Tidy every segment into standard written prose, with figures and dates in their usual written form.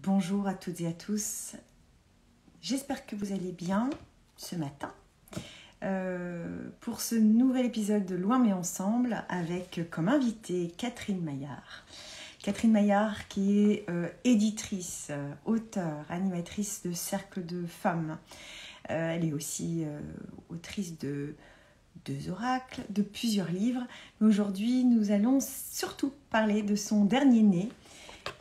Bonjour à toutes et à tous. J'espère que vous allez bien ce matin pour ce nouvel épisode de Loin mais ensemble avec comme invitée Catherine Maillard. Catherine Maillard qui est éditrice, auteure, animatrice de Cercle de femmes. Elle est aussi autrice de 2 oracles, de plusieurs livres. Mais aujourd'hui, nous allons surtout parler de son dernier né,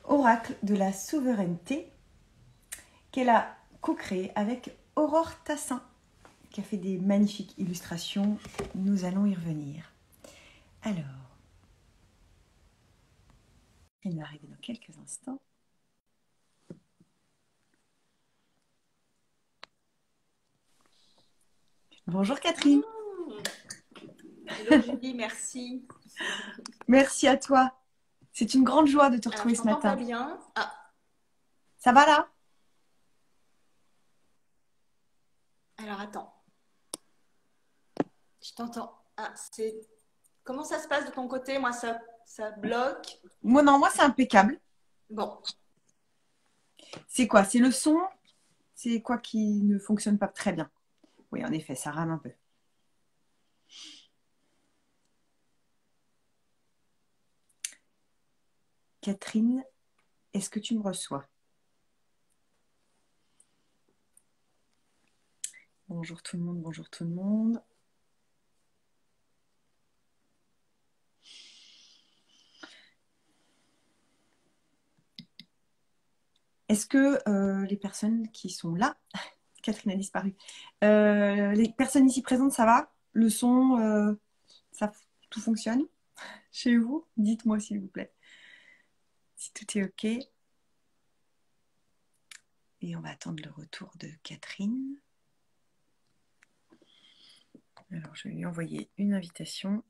Oracle de la souveraineté, qu'elle a co-créé avec Aurore Tassin, qui a fait des magnifiques illustrations. Nous allons y revenir. Alors, elle va arriver dans quelques instants. Bonjour Catherine. Hello Julie, merci. Merci à toi. C'est une grande joie de te retrouver ce matin. Pas bien. Ah. Ça va là? Alors attends. Je t'entends. Ah, c'est... Comment ça se passe de ton côté? Moi, ça bloque. Moi c'est impeccable. Bon. C'est quoi? C'est le son? C'est quoi qui ne fonctionne pas très bien? Oui, en effet, ça rame un peu. Catherine, est-ce que tu me reçois? Bonjour tout le monde, bonjour tout le monde. Est-ce que les personnes qui sont là, Catherine a disparu, les personnes ici présentes, ça va? Le son, tout fonctionne chez vous? Dites-moi s'il vous plaît. Si tout est OK. Et on va attendre le retour de Catherine. Alors, je vais lui envoyer une invitation.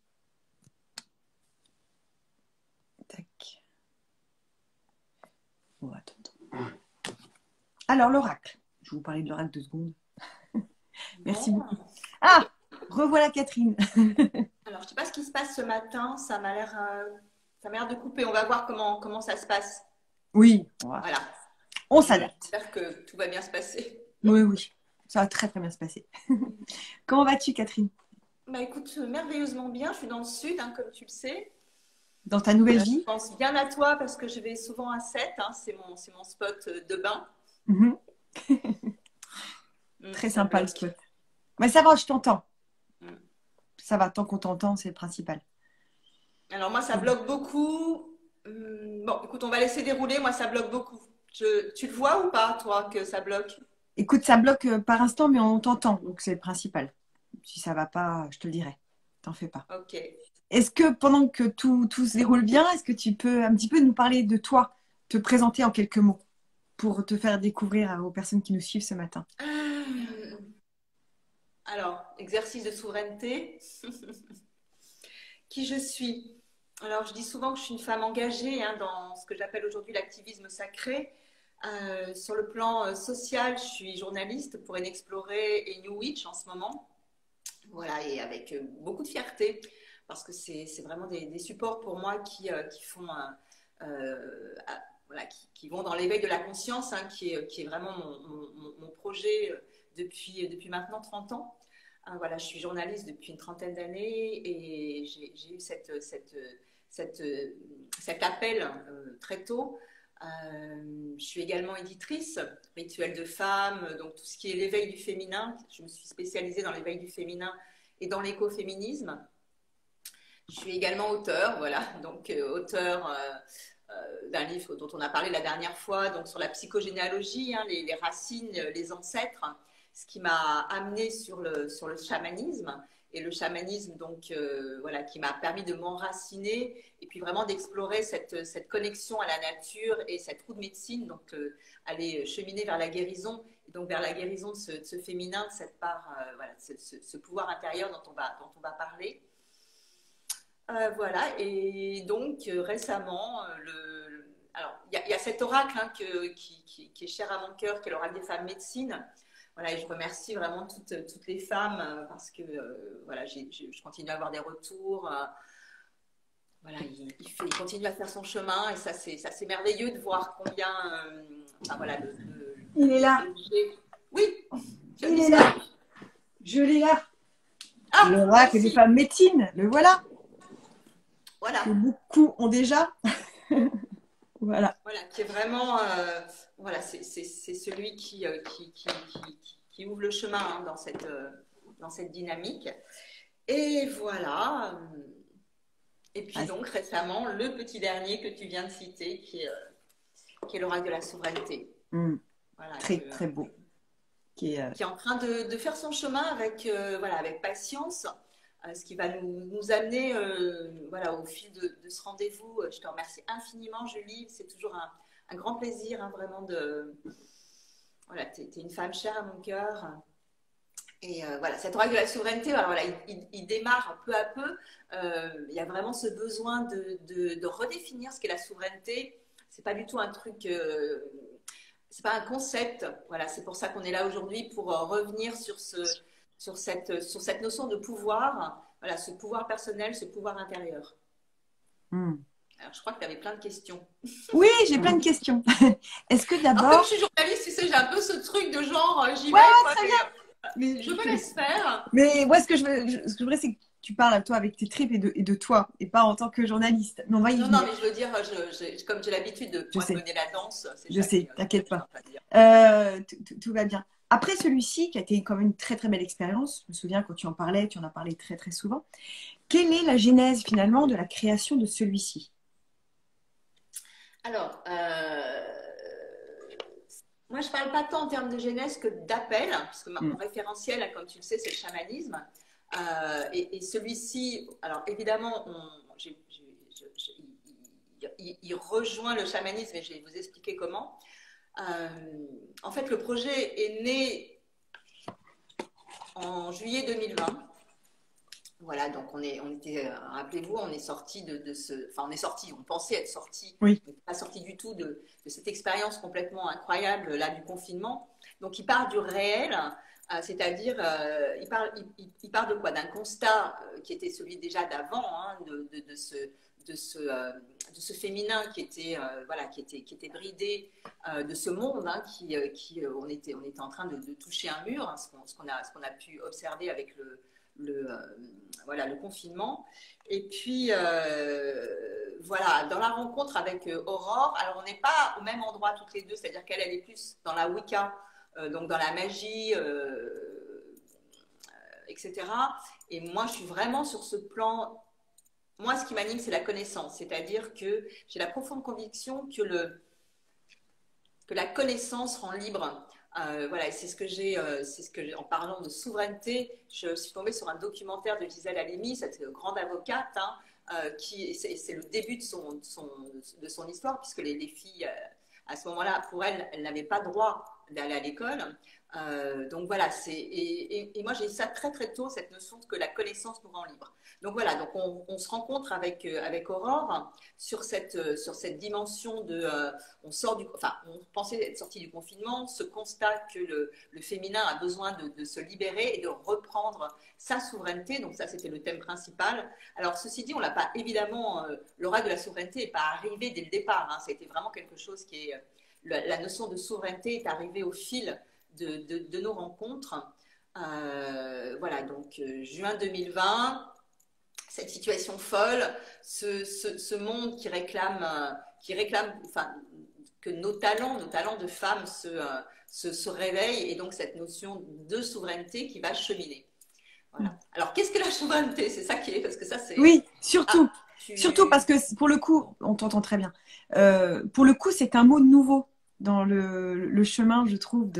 Tac. On va attendre. Alors, l'oracle. Je vais vous parler de l'oracle 2 secondes. Merci beaucoup. Ah, revoilà Catherine. Alors, je ne sais pas ce qui se passe ce matin. Ça m'a l'air de couper. On va voir comment ça se passe. Oui, voilà. On s'adapte. J'espère que tout va bien se passer. Oui. Ça va très très bien se passer. Comment vas-tu, Catherine? Bah écoute, merveilleusement bien. Je suis dans le sud, hein, comme tu le sais. Dans ta nouvelle vie? Je pense bien à toi parce que je vais souvent à Sète. Hein, c'est mon spot de bain. Très sympa le spot. Mais ça va, je t'entends. Ça va, tant qu'on t'entend, c'est le principal. Alors moi, ça bloque beaucoup. Bon, écoute, on va laisser dérouler. Moi, ça bloque beaucoup. Tu le vois ou pas, toi, que ça bloque? Écoute, ça bloque par instant, mais on t'entend, donc c'est le principal. Si ça va pas, je te le dirai. T'en fais pas. Ok. Est-ce que pendant que tout se déroule bien, est-ce que tu peux un petit peu nous parler de toi, te présenter en quelques mots pour te faire découvrir aux personnes qui nous suivent ce matin? Alors, exercice de souveraineté. Qui je suis? Alors, je dis souvent que je suis une femme engagée dans ce que j'appelle aujourd'hui l'activisme sacré. Sur le plan social, je suis journaliste pour Inexploré et New Witch en ce moment. Voilà, et avec beaucoup de fierté, parce que c'est vraiment des supports pour moi qui font, voilà, qui vont dans l'éveil de la conscience, hein, qui est vraiment mon projet depuis maintenant 30 ans. Voilà, je suis journaliste depuis une trentaine d'années et j'ai eu cet appel très tôt. Je suis également éditrice, rituel de femmes, donc tout ce qui est l'éveil du féminin. Je me suis spécialisée dans l'éveil du féminin et dans l'écoféminisme. Je suis également auteure, voilà, donc auteure d'un livre dont on a parlé la dernière fois, donc sur la psychogénéalogie, hein, les racines, les ancêtres, ce qui m'a amenée sur le chamanisme. Et le chamanisme, donc, voilà, qui m'a permis de m'enraciner et puis vraiment d'explorer cette connexion à la nature et cette roue de médecine, donc aller cheminer vers la guérison, et donc vers la guérison de ce féminin, de cette part, voilà, ce pouvoir intérieur dont on va parler. Voilà, et donc récemment, alors il y a cet oracle hein, qui est cher à mon cœur, qui est l'oracle des femmes médecines. Voilà, et je remercie vraiment toutes les femmes parce que voilà, je continue à avoir des retours. voilà, il continue à faire son chemin et ça c'est merveilleux de voir combien, enfin voilà, Il est là. Oui, tu as Il est disparu. là. Je l'ai là. Ah, L'oracle des femmes médecines, le voilà. Voilà. Que beaucoup ont déjà. Voilà. Voilà, qui est vraiment, voilà, c'est celui qui ouvre le chemin hein, dans cette dynamique. Et voilà. Et puis donc récemment, le petit dernier que tu viens de citer, qui est l'oracle de la souveraineté. Voilà, très beau. Qui est en train de faire son chemin avec, voilà, avec patience, ce qui va nous amener voilà, au fil de ce rendez-vous. Je te remercie infiniment, Julie. C'est toujours un grand plaisir, hein, vraiment de... Voilà, tu es une femme chère à mon cœur. Et voilà, cette oracle de la souveraineté, alors voilà, il démarre peu à peu. Il y a vraiment ce besoin de redéfinir ce qu'est la souveraineté. C'est pas du tout un truc, c'est pas un concept. Voilà, c'est pour ça qu'on est là aujourd'hui pour revenir sur cette notion de pouvoir. Voilà, ce pouvoir personnel, ce pouvoir intérieur. Alors, je crois que tu avais plein de questions. Oui, j'ai plein de questions. Est-ce que d'abord... Comme je suis journaliste, tu sais, j'ai un peu ce truc de genre, j'y vais. Ouais, très bien. Mais je me laisse faire. Mais moi, ce que je voudrais, c'est que tu parles, toi, avec tes tripes et de toi, et pas en tant que journaliste. Mais on va y venir. Non, mais je veux dire, comme j'ai l'habitude de mener la danse, je sais, t'inquiète pas. Tout va bien. Après celui-ci, qui a été quand même une très très belle expérience, je me souviens quand tu en parlais, tu en as parlé très très souvent. Quelle est la genèse finalement de la création de celui-ci? Alors, moi je ne parle pas tant en termes de genèse que d'appel, parce que mon référentiel, comme tu le sais, c'est le chamanisme. Et celui-ci, alors évidemment, il rejoint le chamanisme et je vais vous expliquer comment. En fait, le projet est né en juillet 2020. Voilà, donc on était, rappelez-vous, on est sorti enfin on est sorti, on pensait être sorti, oui. On n'est pas sorti du tout de cette expérience complètement incroyable là du confinement. Donc il part du réel, c'est-à-dire il part de quoi? D'un constat qui était celui déjà d'avant, hein, de ce féminin qui était voilà, qui était bridé, de ce monde hein, on était en train de toucher un mur, hein, ce qu'on a pu observer avec voilà, le confinement. Et puis, voilà, dans la rencontre avec Aurore, alors on n'est pas au même endroit toutes les deux, c'est-à-dire qu'elle est plus dans la Wicca, donc dans la magie, etc. Et moi, je suis vraiment sur ce plan. Moi, ce qui m'anime, c'est la connaissance, c'est-à-dire que j'ai la profonde conviction que la connaissance rend libre. Voilà, c'est ce que j'ai, en parlant de souveraineté, je suis tombée sur un documentaire de Gisèle Halimi, cette grande avocate, hein, c'est le début de son histoire, puisque les filles, à ce moment-là, pour elles, elles n'avaient pas droit d'aller à l'école. Donc voilà, et moi j'ai eu ça très très tôt, cette notion que la connaissance nous rend libre. Donc voilà, donc on se rencontre avec Aurore sur cette dimension de, on pensait être sorti du confinement, ce constat que le féminin a besoin de se libérer et de reprendre sa souveraineté. Donc ça c'était le thème principal. Alors ceci dit, on l'a pas évidemment, l'oracle de la souveraineté n'est pas arrivé dès le départ. Hein, c'était vraiment quelque chose qui est, la notion de souveraineté est arrivée au fil de nos rencontres. Voilà, donc juin 2020, cette situation folle, ce monde qui réclame enfin, que nos talents de femmes se réveillent, et donc cette notion de souveraineté qui va cheminer. Voilà. Alors, qu'est-ce que la souveraineté? C'est ça qui est, parce que ça c'est... Oui, surtout. Surtout parce que pour le coup, on t'entend très bien. Pour le coup, c'est un mot nouveau dans le chemin, je trouve,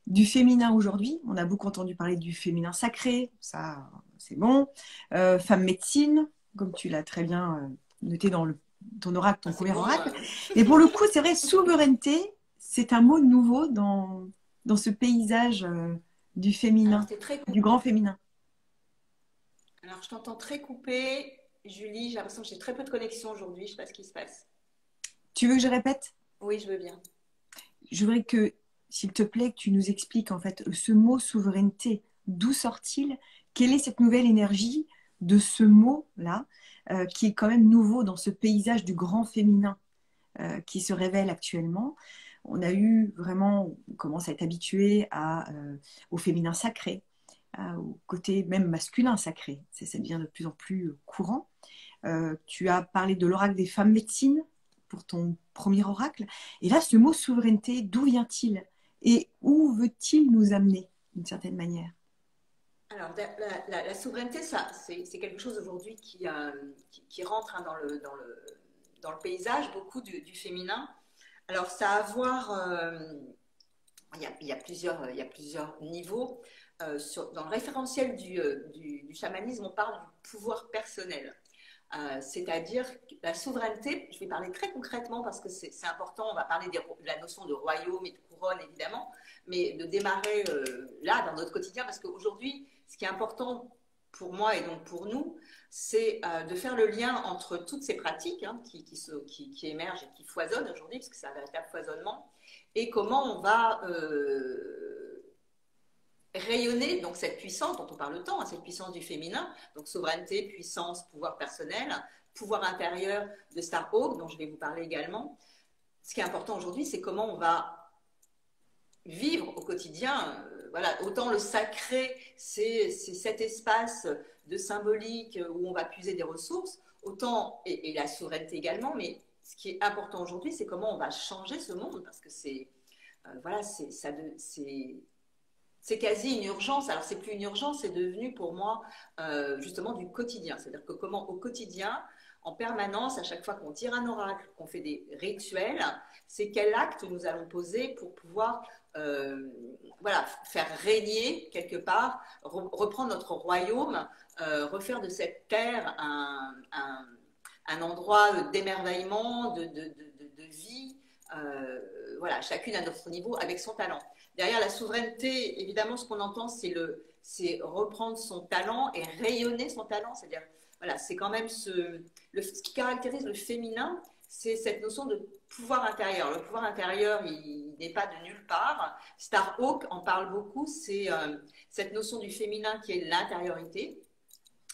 du féminin aujourd'hui. On a beaucoup entendu parler du féminin sacré, ça c'est bon. Femme médecine, comme tu l'as très bien noté dans ton oracle, ton premier oracle. Et pour le coup, c'est vrai, souveraineté, c'est un mot nouveau dans ce paysage du féminin, du grand féminin. Alors, je t'entends très coupé. Julie, j'ai l'impression que j'ai très peu de connexion aujourd'hui. Je ne sais pas ce qui se passe. Tu veux que je répète? Oui, je veux bien. Je voudrais que, s'il te plaît, que tu nous expliques en fait ce mot souveraineté. D'où sort-il? Quelle est cette nouvelle énergie de ce mot-là? qui est quand même nouveau dans ce paysage du grand féminin qui se révèle actuellement. On a eu vraiment, on commence à être habitué au féminin sacré, au côté même masculin sacré. Ça devient de plus en plus courant. Tu as parlé de l'oracle des femmes médecines pour ton premier oracle. Et là, ce mot souveraineté, d'où vient-il? Et où veut-il nous amener, d'une certaine manière? Alors, la souveraineté, c'est quelque chose aujourd'hui qui rentre hein, dans le paysage, beaucoup du féminin. Alors, ça a à voir, il y a plusieurs niveaux. Dans le référentiel du chamanisme, on parle du pouvoir personnel. C'est-à-dire la souveraineté, je vais parler très concrètement parce que c'est important, on va parler de la notion de royaume et de couronne évidemment, mais de démarrer là dans notre quotidien parce qu'aujourd'hui, ce qui est important pour moi et donc pour nous, c'est de faire le lien entre toutes ces pratiques hein, qui émergent et qui foisonnent aujourd'hui, parce que c'est un véritable foisonnement, et comment on va rayonner donc cette puissance dont on parle tant, hein, cette puissance du féminin, donc souveraineté, puissance, pouvoir personnel, pouvoir intérieur de Starhawk, dont je vais vous parler également. Ce qui est important aujourd'hui, c'est comment on va vivre au quotidien. Voilà, autant le sacré, c'est cet espace de symbolique où on va puiser des ressources, autant, et la souveraineté également, mais ce qui est important aujourd'hui, c'est comment on va changer ce monde, parce que voilà, c'est quasi une urgence. Alors, c'est plus une urgence, c'est devenu pour moi justement du quotidien. C'est-à-dire que comment au quotidien, en permanence, à chaque fois qu'on tire un oracle, qu'on fait des rituels, c'est quel acte nous allons poser pour pouvoir voilà, faire régner quelque part, reprendre notre royaume, refaire de cette terre un endroit d'émerveillement, de vie, voilà, chacune à notre niveau avec son talent. Derrière la souveraineté, évidemment, ce qu'on entend, c'est reprendre son talent et rayonner son talent. C'est-à-dire, voilà, c'est quand même ce qui caractérise le féminin, c'est cette notion de pouvoir intérieur. Le pouvoir intérieur, il n'est pas de nulle part. Starhawk en parle beaucoup, c'est cette notion du féminin qui est l'intériorité.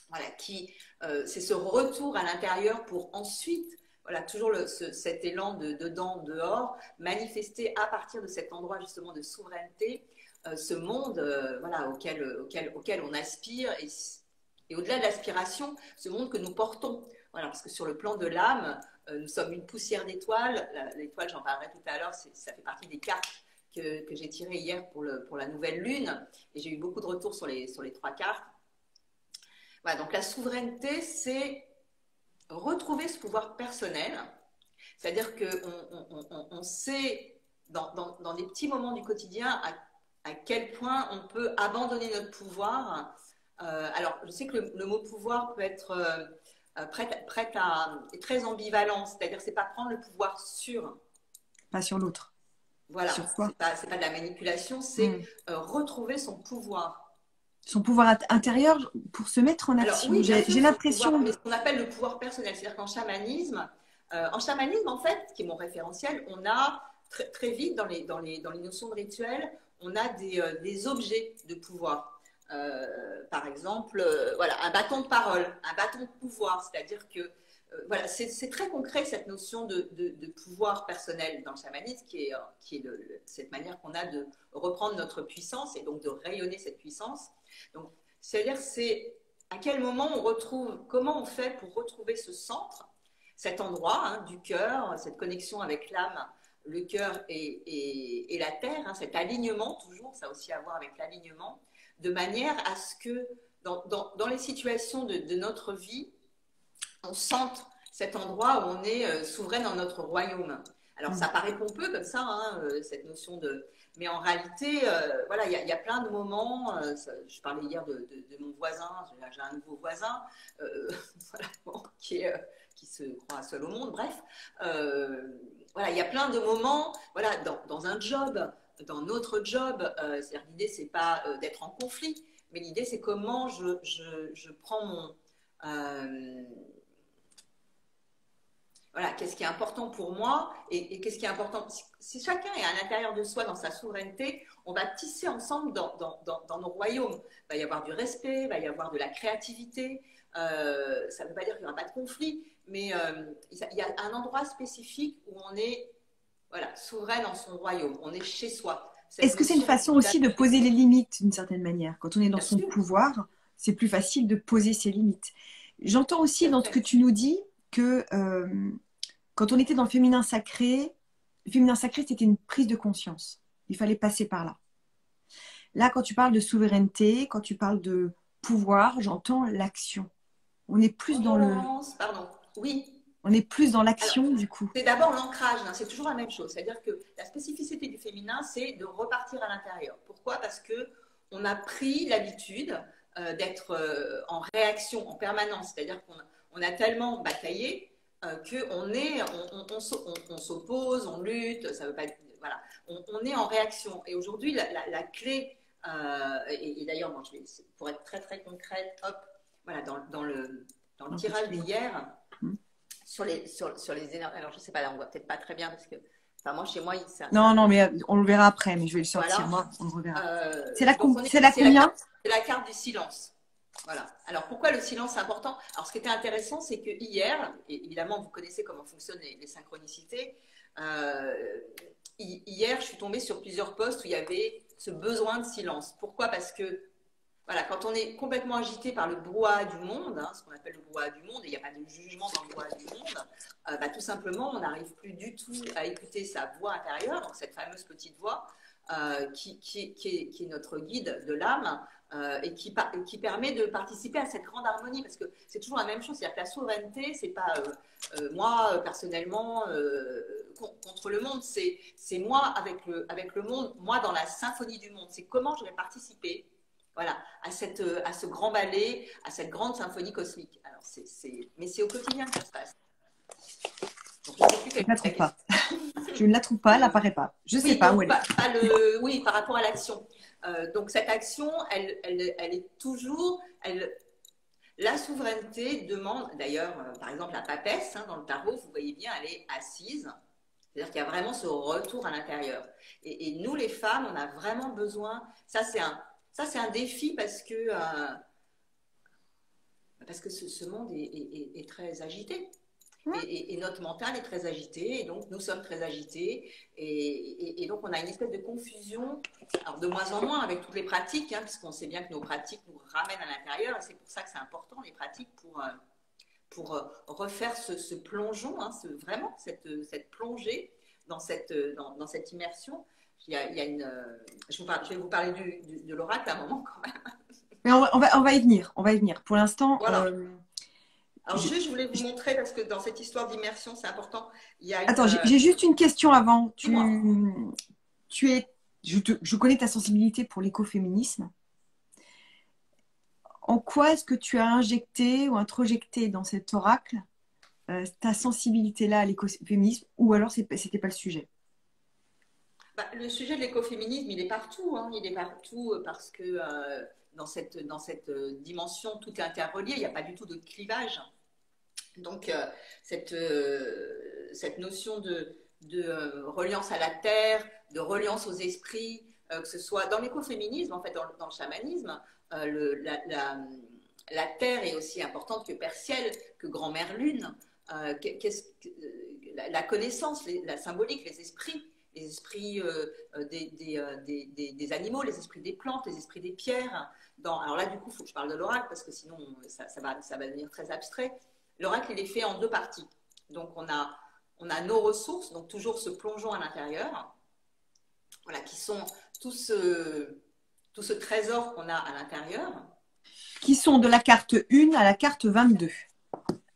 Voilà, c'est ce retour à l'intérieur pour ensuite voilà, toujours cet élan de dedans, dehors, manifester à partir de cet endroit justement de souveraineté, ce monde voilà, auquel on aspire et au-delà de l'aspiration, ce monde que nous portons. Voilà, parce que sur le plan de l'âme, nous sommes une poussière d'étoiles. L'étoile, j'en parlerai tout à l'heure, ça fait partie des cartes que j'ai tirées hier pour la nouvelle lune. Et j'ai eu beaucoup de retours sur les 3 cartes. Voilà, donc la souveraineté, c'est retrouver ce pouvoir personnel, c'est-à-dire qu'on sait dans des petits moments du quotidien à quel point on peut abandonner notre pouvoir. Alors, je sais que le mot pouvoir peut être est très ambivalent, c'est-à-dire c'est pas prendre le pouvoir sur. Pas sur l'autre. Voilà, sur quoi? C'est pas de la manipulation, c'est retrouver son pouvoir. Son pouvoir intérieur pour se mettre en action. Oui, j'ai l'impression. Mais ce qu'on appelle le pouvoir personnel, c'est-à-dire qu'en chamanisme, en fait, qui est mon référentiel, on a très vite dans les notions de rituel, on a des objets de pouvoir. Par exemple, voilà, un bâton de parole, un bâton de pouvoir, c'est-à-dire que voilà, c'est très concret cette notion de pouvoir personnel dans le chamanisme, qui est cette manière qu'on a de reprendre notre puissance et donc de rayonner cette puissance. Donc, c'est-à-dire, c'est à quel moment on retrouve, comment on fait pour retrouver ce centre, cet endroit hein, du cœur, cette connexion avec l'âme, le cœur et la terre, hein, cet alignement, toujours, ça a aussi à voir avec l'alignement, de manière à ce que dans les situations de notre vie, on sente cet endroit où on est souverain dans notre royaume. Alors, ça paraît pompeux comme ça, hein, cette notion de... Mais en réalité, voilà, il y a plein de moments. Je parlais hier de mon voisin. J'ai un nouveau voisin voilà, bon, qui se croit seul au monde. Bref, voilà, il y a plein de moments. Voilà, dans un job, dans notre job, c'est-à-dire l'idée c'est pas d'être en conflit, mais l'idée c'est comment je prends mon voilà, qu'est-ce qui est important pour moi et qu'est-ce qui est important. Si chacun est à l'intérieur de soi dans sa souveraineté, on va tisser ensemble dans nos royaumes. Il va y avoir du respect, il va y avoir de la créativité, Ça ne veut pas dire qu'il n'y aura pas de conflit, mais il y a un endroit spécifique où on est voilà, souverain dans son royaume, on est chez soi. Est-ce que c'est une façon aussi de poser les limites d'une certaine manière? Quand on est dans son pouvoir, c'est plus facile de poser ses limites. J'entends aussi dans ce que tu nous dis que quand on était dans le féminin sacré, c'était une prise de conscience. Il fallait passer par là. Là, quand tu parles de souveraineté, quand tu parles de pouvoir, j'entends l'action. On est plus dans le... Pardon, oui. On est plus dans l'action, du coup. C'est d'abord l'ancrage, hein, c'est toujours la même chose. C'est-à-dire que la spécificité du féminin, c'est de repartir à l'intérieur. Pourquoi? Parce qu'on a pris l'habitude d'être en réaction en permanence. C'est-à-dire qu'on a tellement bataillé qu'on s'oppose, on lutte, ça veut pas, voilà, on est en réaction. Et aujourd'hui, la clé, et d'ailleurs, moi, pour être très très concrète, hop, voilà, dans le tirage d'hier, sur les énergies. Alors, je sais pas, là, on voit peut-être pas très bien parce que, enfin, moi, chez moi, non, mais on le verra après, mais je vais le sortir, voilà. Moi, on le reverra. C'est la combien? C'est la carte du silence. Voilà. Alors, pourquoi le silence est important? Alors, ce qui était intéressant, c'est que hier, et évidemment, vous connaissez comment fonctionnent les synchronicités, hier, je suis tombée sur plusieurs posts où il y avait ce besoin de silence. Pourquoi? Parce que voilà, quand on est complètement agité par le brouhaha du monde, hein, ce qu'on appelle le brouhaha du monde, et il n'y a pas de jugement dans le brouhaha du monde, tout simplement, on n'arrive plus du tout à écouter sa voix intérieure, donc cette fameuse petite voix qui est notre guide de l'âme et qui permet de participer à cette grande harmonie, parce que c'est toujours la même chose, c'est-à-dire que la souveraineté, c'est pas moi personnellement contre le monde, c'est moi avec le monde, moi dans la symphonie du monde, c'est comment je vais participer. Voilà, à ce grand ballet, à cette grande symphonie cosmique. Alors, mais c'est au quotidien que ça se passe. Donc, je ne la trouve pas. Je ne la trouve pas, elle n'apparaît pas. Je ne sais pas où elle est. Oui, par rapport à l'action. Donc, cette action, elle est toujours... la souveraineté demande, d'ailleurs, par exemple, la papesse, hein, dans le tarot, vous voyez bien, elle est assise. C'est-à-dire qu'il y a vraiment ce retour à l'intérieur. Et nous, les femmes, on a vraiment besoin... Ça, c'est un défi parce que ce monde est très agité. Et notre mental est très agité, et donc nous sommes très agités. Et donc on a une espèce de confusion, alors de moins en moins avec toutes les pratiques, hein, puisqu'on sait bien que nos pratiques nous ramènent à l'intérieur, et c'est pour ça que c'est important, les pratiques, pour refaire ce plongeon, hein, vraiment cette plongée dans cette immersion. Je vais vous parler de l'oracle à un moment quand même. Mais on va y venir. Pour l'instant, voilà. Alors je voulais vous montrer, parce que dans cette histoire d'immersion, c'est important. Attends, j'ai juste une question avant. Je connais ta sensibilité pour l'écoféminisme. En quoi est-ce que tu as injecté ou introjecté dans cet oracle ta sensibilité-là à l'écoféminisme, ou alors c'était pas le sujet? Le sujet de l'écoféminisme, il est partout. Hein. Il est partout parce que dans cette dimension, tout est interrelié. Il n'y a pas du tout de clivage. Donc, cette notion de reliance à la terre, de reliance aux esprits, que ce soit dans l'écoféminisme, en fait, dans le chamanisme, la terre est aussi importante que Père Ciel, que Grand-Mère Lune. La connaissance, la symbolique, les esprits des animaux, les esprits des plantes, les esprits des pierres. Alors là, du coup, il faut que je parle de l'oracle, parce que sinon, ça va devenir très abstrait. L'oracle, il est fait en deux parties. Donc, on a nos ressources, donc toujours ce plongeon à l'intérieur, voilà, qui sont tout ce trésor qu'on a à l'intérieur. Qui sont de la carte 1 à la carte 22,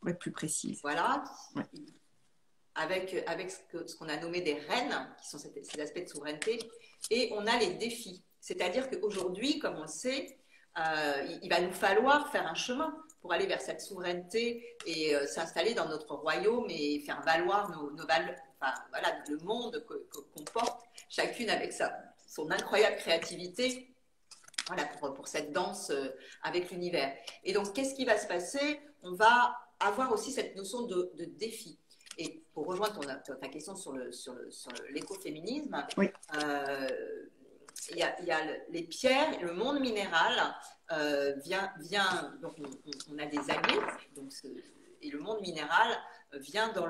pour être plus précise. Voilà. Ouais. Avec ce qu'on a nommé des reines, qui sont ces aspects de souveraineté, et on a les défis. C'est-à-dire qu'aujourd'hui, comme on le sait, il va nous falloir faire un chemin pour aller vers cette souveraineté et s'installer dans notre royaume et faire valoir nos valeurs, enfin, voilà, le monde qu'on porte, chacune avec son incroyable créativité, voilà, pour cette danse avec l'univers. Et donc, qu'est-ce qui va se passer? On va avoir aussi cette notion de défi. Et pour rejoindre ta question sur l'écoféminisme, oui. il y a les pierres, le monde minéral donc on a des alliés, donc et le monde minéral vient dans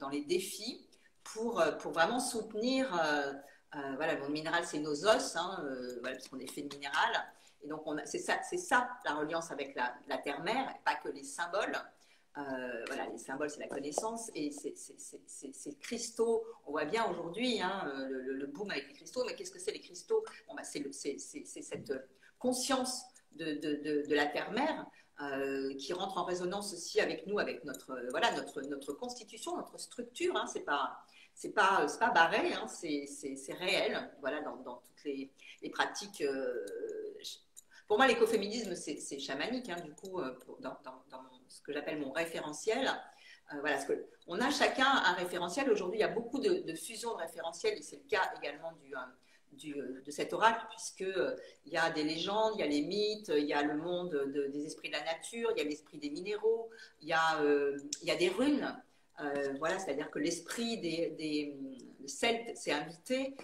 les défis pour vraiment soutenir. Voilà, le monde minéral, c'est nos os, hein, voilà, parce qu'on est fait de minéral. Et donc, c'est ça la reliance avec la terre-mère, pas que les symboles. Voilà, les symboles, c'est la connaissance. Et ces cristaux, on voit bien aujourd'hui hein, le boom avec les cristaux. Mais qu'est-ce que c'est les cristaux? Bon, bah, c'est cette conscience de la terre-mère qui rentre en résonance aussi avec nous, avec notre constitution, notre structure. Hein, c'est pas barré, hein, c'est réel. Voilà, dans toutes les pratiques. Pour moi, l'écoféminisme, c'est chamanique, hein, du coup, dans ce que j'appelle mon référentiel. Voilà, parce qu'on a chacun un référentiel. Aujourd'hui, il y a beaucoup de fusion de référentiels, et c'est le cas également de cet oracle, puisqu'il y a des légendes, il y a les mythes, il y a le monde des esprits de la nature, il y a l'esprit des minéraux, il y a des runes. Voilà, c'est-à-dire que l'esprit des Celtes s'est invité.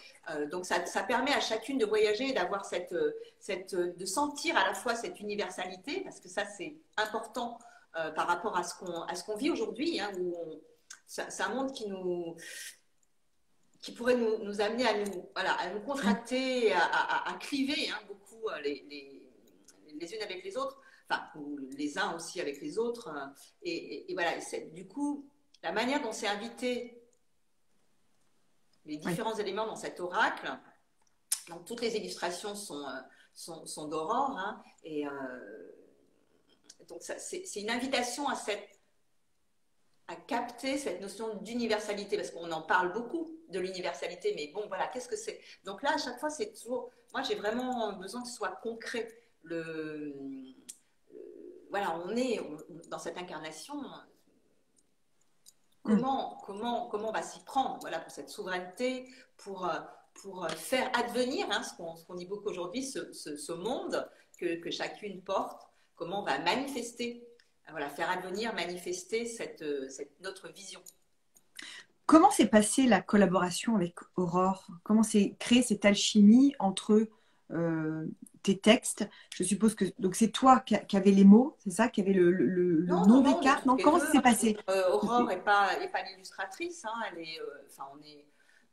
Donc, ça permet à chacune de voyager et d'avoir de sentir à la fois cette universalité, parce que ça, c'est important par rapport à ce qu'on vit aujourd'hui, hein, c'est un monde qui pourrait nous amener à nous contracter, à cliver hein, beaucoup les unes avec les autres, enfin, ou les uns aussi avec les autres. Et voilà, du coup, la manière dont c'est invité les différents éléments dans cet oracle, donc toutes les illustrations sont d'Aurore, hein, et donc c'est une invitation à capter cette notion d'universalité, parce qu'on en parle beaucoup de l'universalité, mais bon, voilà, qu'est-ce que c'est? Donc là, à chaque fois, c'est toujours... Moi, j'ai vraiment besoin que ce soit concret. Voilà, dans cette incarnation... Comment on va s'y prendre, voilà, pour cette souveraineté, pour faire advenir hein, ce qu'on dit beaucoup aujourd'hui, ce monde que chacune porte, comment on va manifester, voilà, faire advenir, manifester notre vision. Comment s'est passée la collaboration avec Aurore? Comment s'est créée cette alchimie entre tes textes? Je suppose que c'est toi qui avais les mots, c'est ça, qui avait le nom des cartes. Non, comment ça s'est passé? Aurore n'est pas l'illustratrice, hein,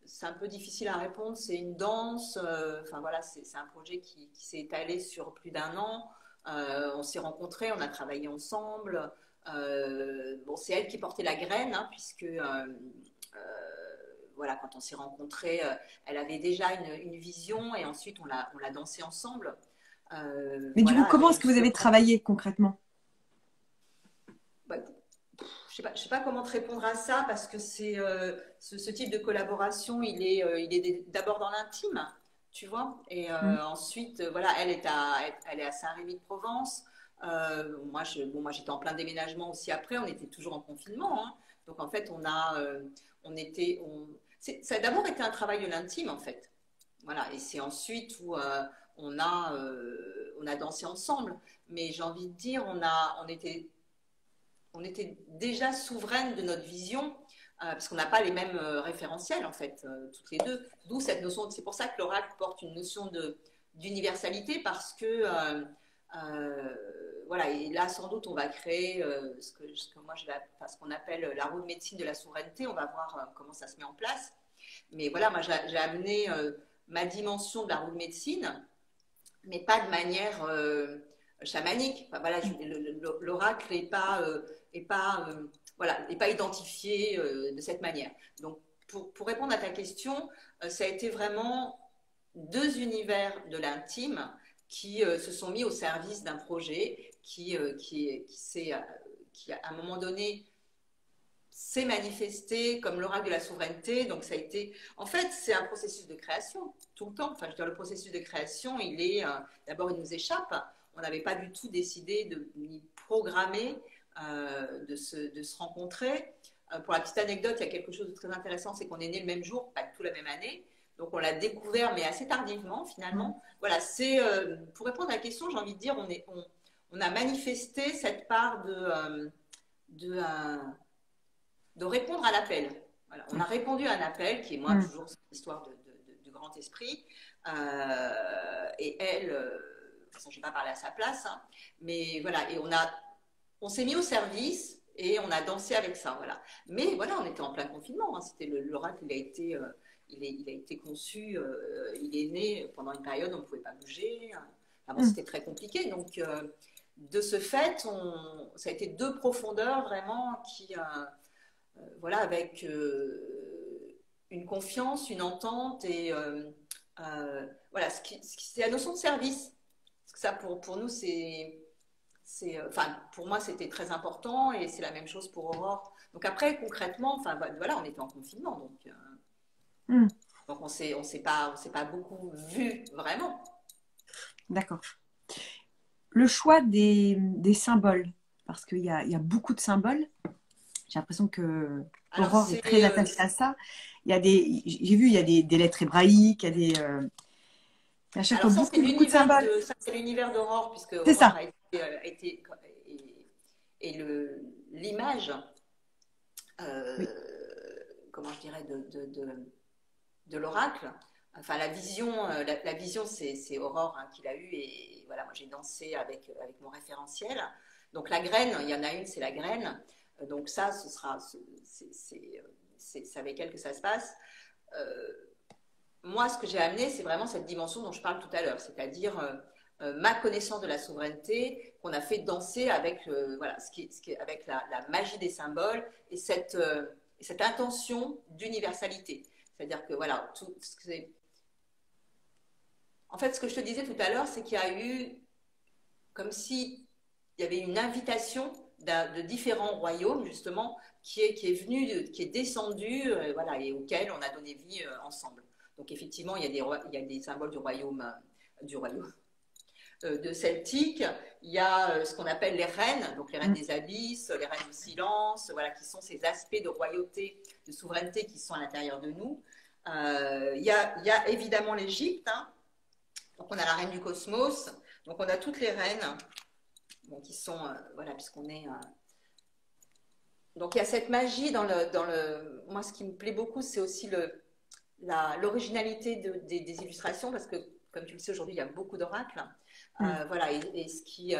c'est un peu difficile à répondre. C'est une danse. Enfin voilà, c'est un projet qui s'est étalé sur plus d'1 an. On s'est rencontrés, on a travaillé ensemble. Bon, c'est elle qui portait la graine, hein, puisque voilà, quand on s'est rencontrés, elle avait déjà une vision, et ensuite on l'a dansé ensemble. Mais du coup, comment est-ce que vous avez travaillé concrètement? Bah, je sais pas comment te répondre à ça, parce que ce type de collaboration, il est d'abord dans l'intime, tu vois, et ensuite, voilà, elle est à Saint-Rémy-de-Provence. Moi, j'étais en plein déménagement aussi après, on était toujours en confinement, hein. Donc en fait, ça a d'abord été un travail de l'intime, en fait. Voilà, et c'est ensuite où on a dansé ensemble. Mais j'ai envie de dire, on était déjà souveraines de notre vision, parce qu'on n'a pas les mêmes référentiels, en fait, toutes les deux. D'où cette notion, c'est pour ça que l'oracle porte une notion d'universalité, parce que, voilà, et là, sans doute, on va créer ce qu'on appelle la roue de médecine de la souveraineté. On va voir comment ça se met en place. Mais voilà, moi, j'ai amené ma dimension de la roue de médecine, mais pas de manière chamanique. Enfin, voilà, l'oracle n'est pas identifié de cette manière. Donc, pour répondre à ta question, ça a été vraiment 2 univers de l'intime qui se sont mis au service d'un projet qui à un moment donné s'est manifesté comme l'oracle de la souveraineté. Donc ça a été, en fait, c'est un processus de création tout le temps. Enfin, je veux dire, le processus de création, d'abord, il nous échappe. On n'avait pas du tout décidé ni programmer de se rencontrer. Pour la petite anecdote, il y a quelque chose de très intéressant, c'est qu'on est né le même jour, pas tout la même année. Donc on l'a découvert, mais assez tardivement finalement. Voilà, c'est pour répondre à la question, j'ai envie de dire, on a manifesté cette part de répondre à l'appel. Voilà, on a répondu à un appel qui est, moi, toujours cette histoire de grand esprit. Et elle, de toute façon, je ne vais pas parler à sa place, hein, mais voilà, et on s'est mis au service et on a dansé avec ça, voilà. Mais voilà, on était en plein confinement, hein, c'était l'oracle, il a été conçu, il est né pendant une période où on ne pouvait pas bouger, enfin, bon, c'était très compliqué, donc de ce fait, ça a été deux profondeurs vraiment qui, voilà, avec une confiance, une entente et voilà, c'est la notion de service. Parce que ça, pour nous, enfin, pour moi, c'était très important et c'est la même chose pour Aurore. Donc après, concrètement, enfin, voilà, on était en confinement, donc on s'est pas beaucoup vu vraiment. D'accord. Le choix des symboles, parce qu'il y a beaucoup de symboles. J'ai l'impression que Aurore est très attachée à ça. J'ai vu, il y a des lettres hébraïques, il y a à chaque fois beaucoup de symboles. Ça, c'est l'univers d'Aurore, puisque c'est ça. Et l'image, Oui. comment je dirais, de l'oracle. Enfin, la vision, c'est Aurore, hein, qui l'a eue. Et voilà, moi, j'ai dansé avec mon référentiel. Donc, la graine, il y en a une, c'est la graine. Donc, ça, c'est avec elle que ça se passe. Moi, ce que j'ai amené, c'est vraiment cette dimension dont je parle tout à l'heure, c'est-à-dire ma connaissance de la souveraineté qu'on a fait danser avec, voilà, avec la magie des symboles et cette intention d'universalité. C'est-à-dire que, voilà, en fait, ce que je te disais tout à l'heure, c'est qu'il y a eu comme si il y avait une invitation de différents royaumes, justement, qui est venue, qui est descendue, voilà, et auquel on a donné vie ensemble. Donc, effectivement, il y a des symboles du royaume de celtique. Il y a ce qu'on appelle les reines, donc les reines des abysses, les reines du silence, voilà, qui sont ces aspects de royauté, de souveraineté qui sont à l'intérieur de nous. Il y a évidemment l'Égypte, hein. Donc on a la reine du cosmos, donc on a toutes les reines, donc qui sont, voilà, puisqu'on est... Donc il y a cette magie dans le... Moi, ce qui me plaît beaucoup, c'est aussi l'originalité des illustrations, parce que, comme tu le sais, aujourd'hui, il y a beaucoup d'oracles. Voilà, et ce qui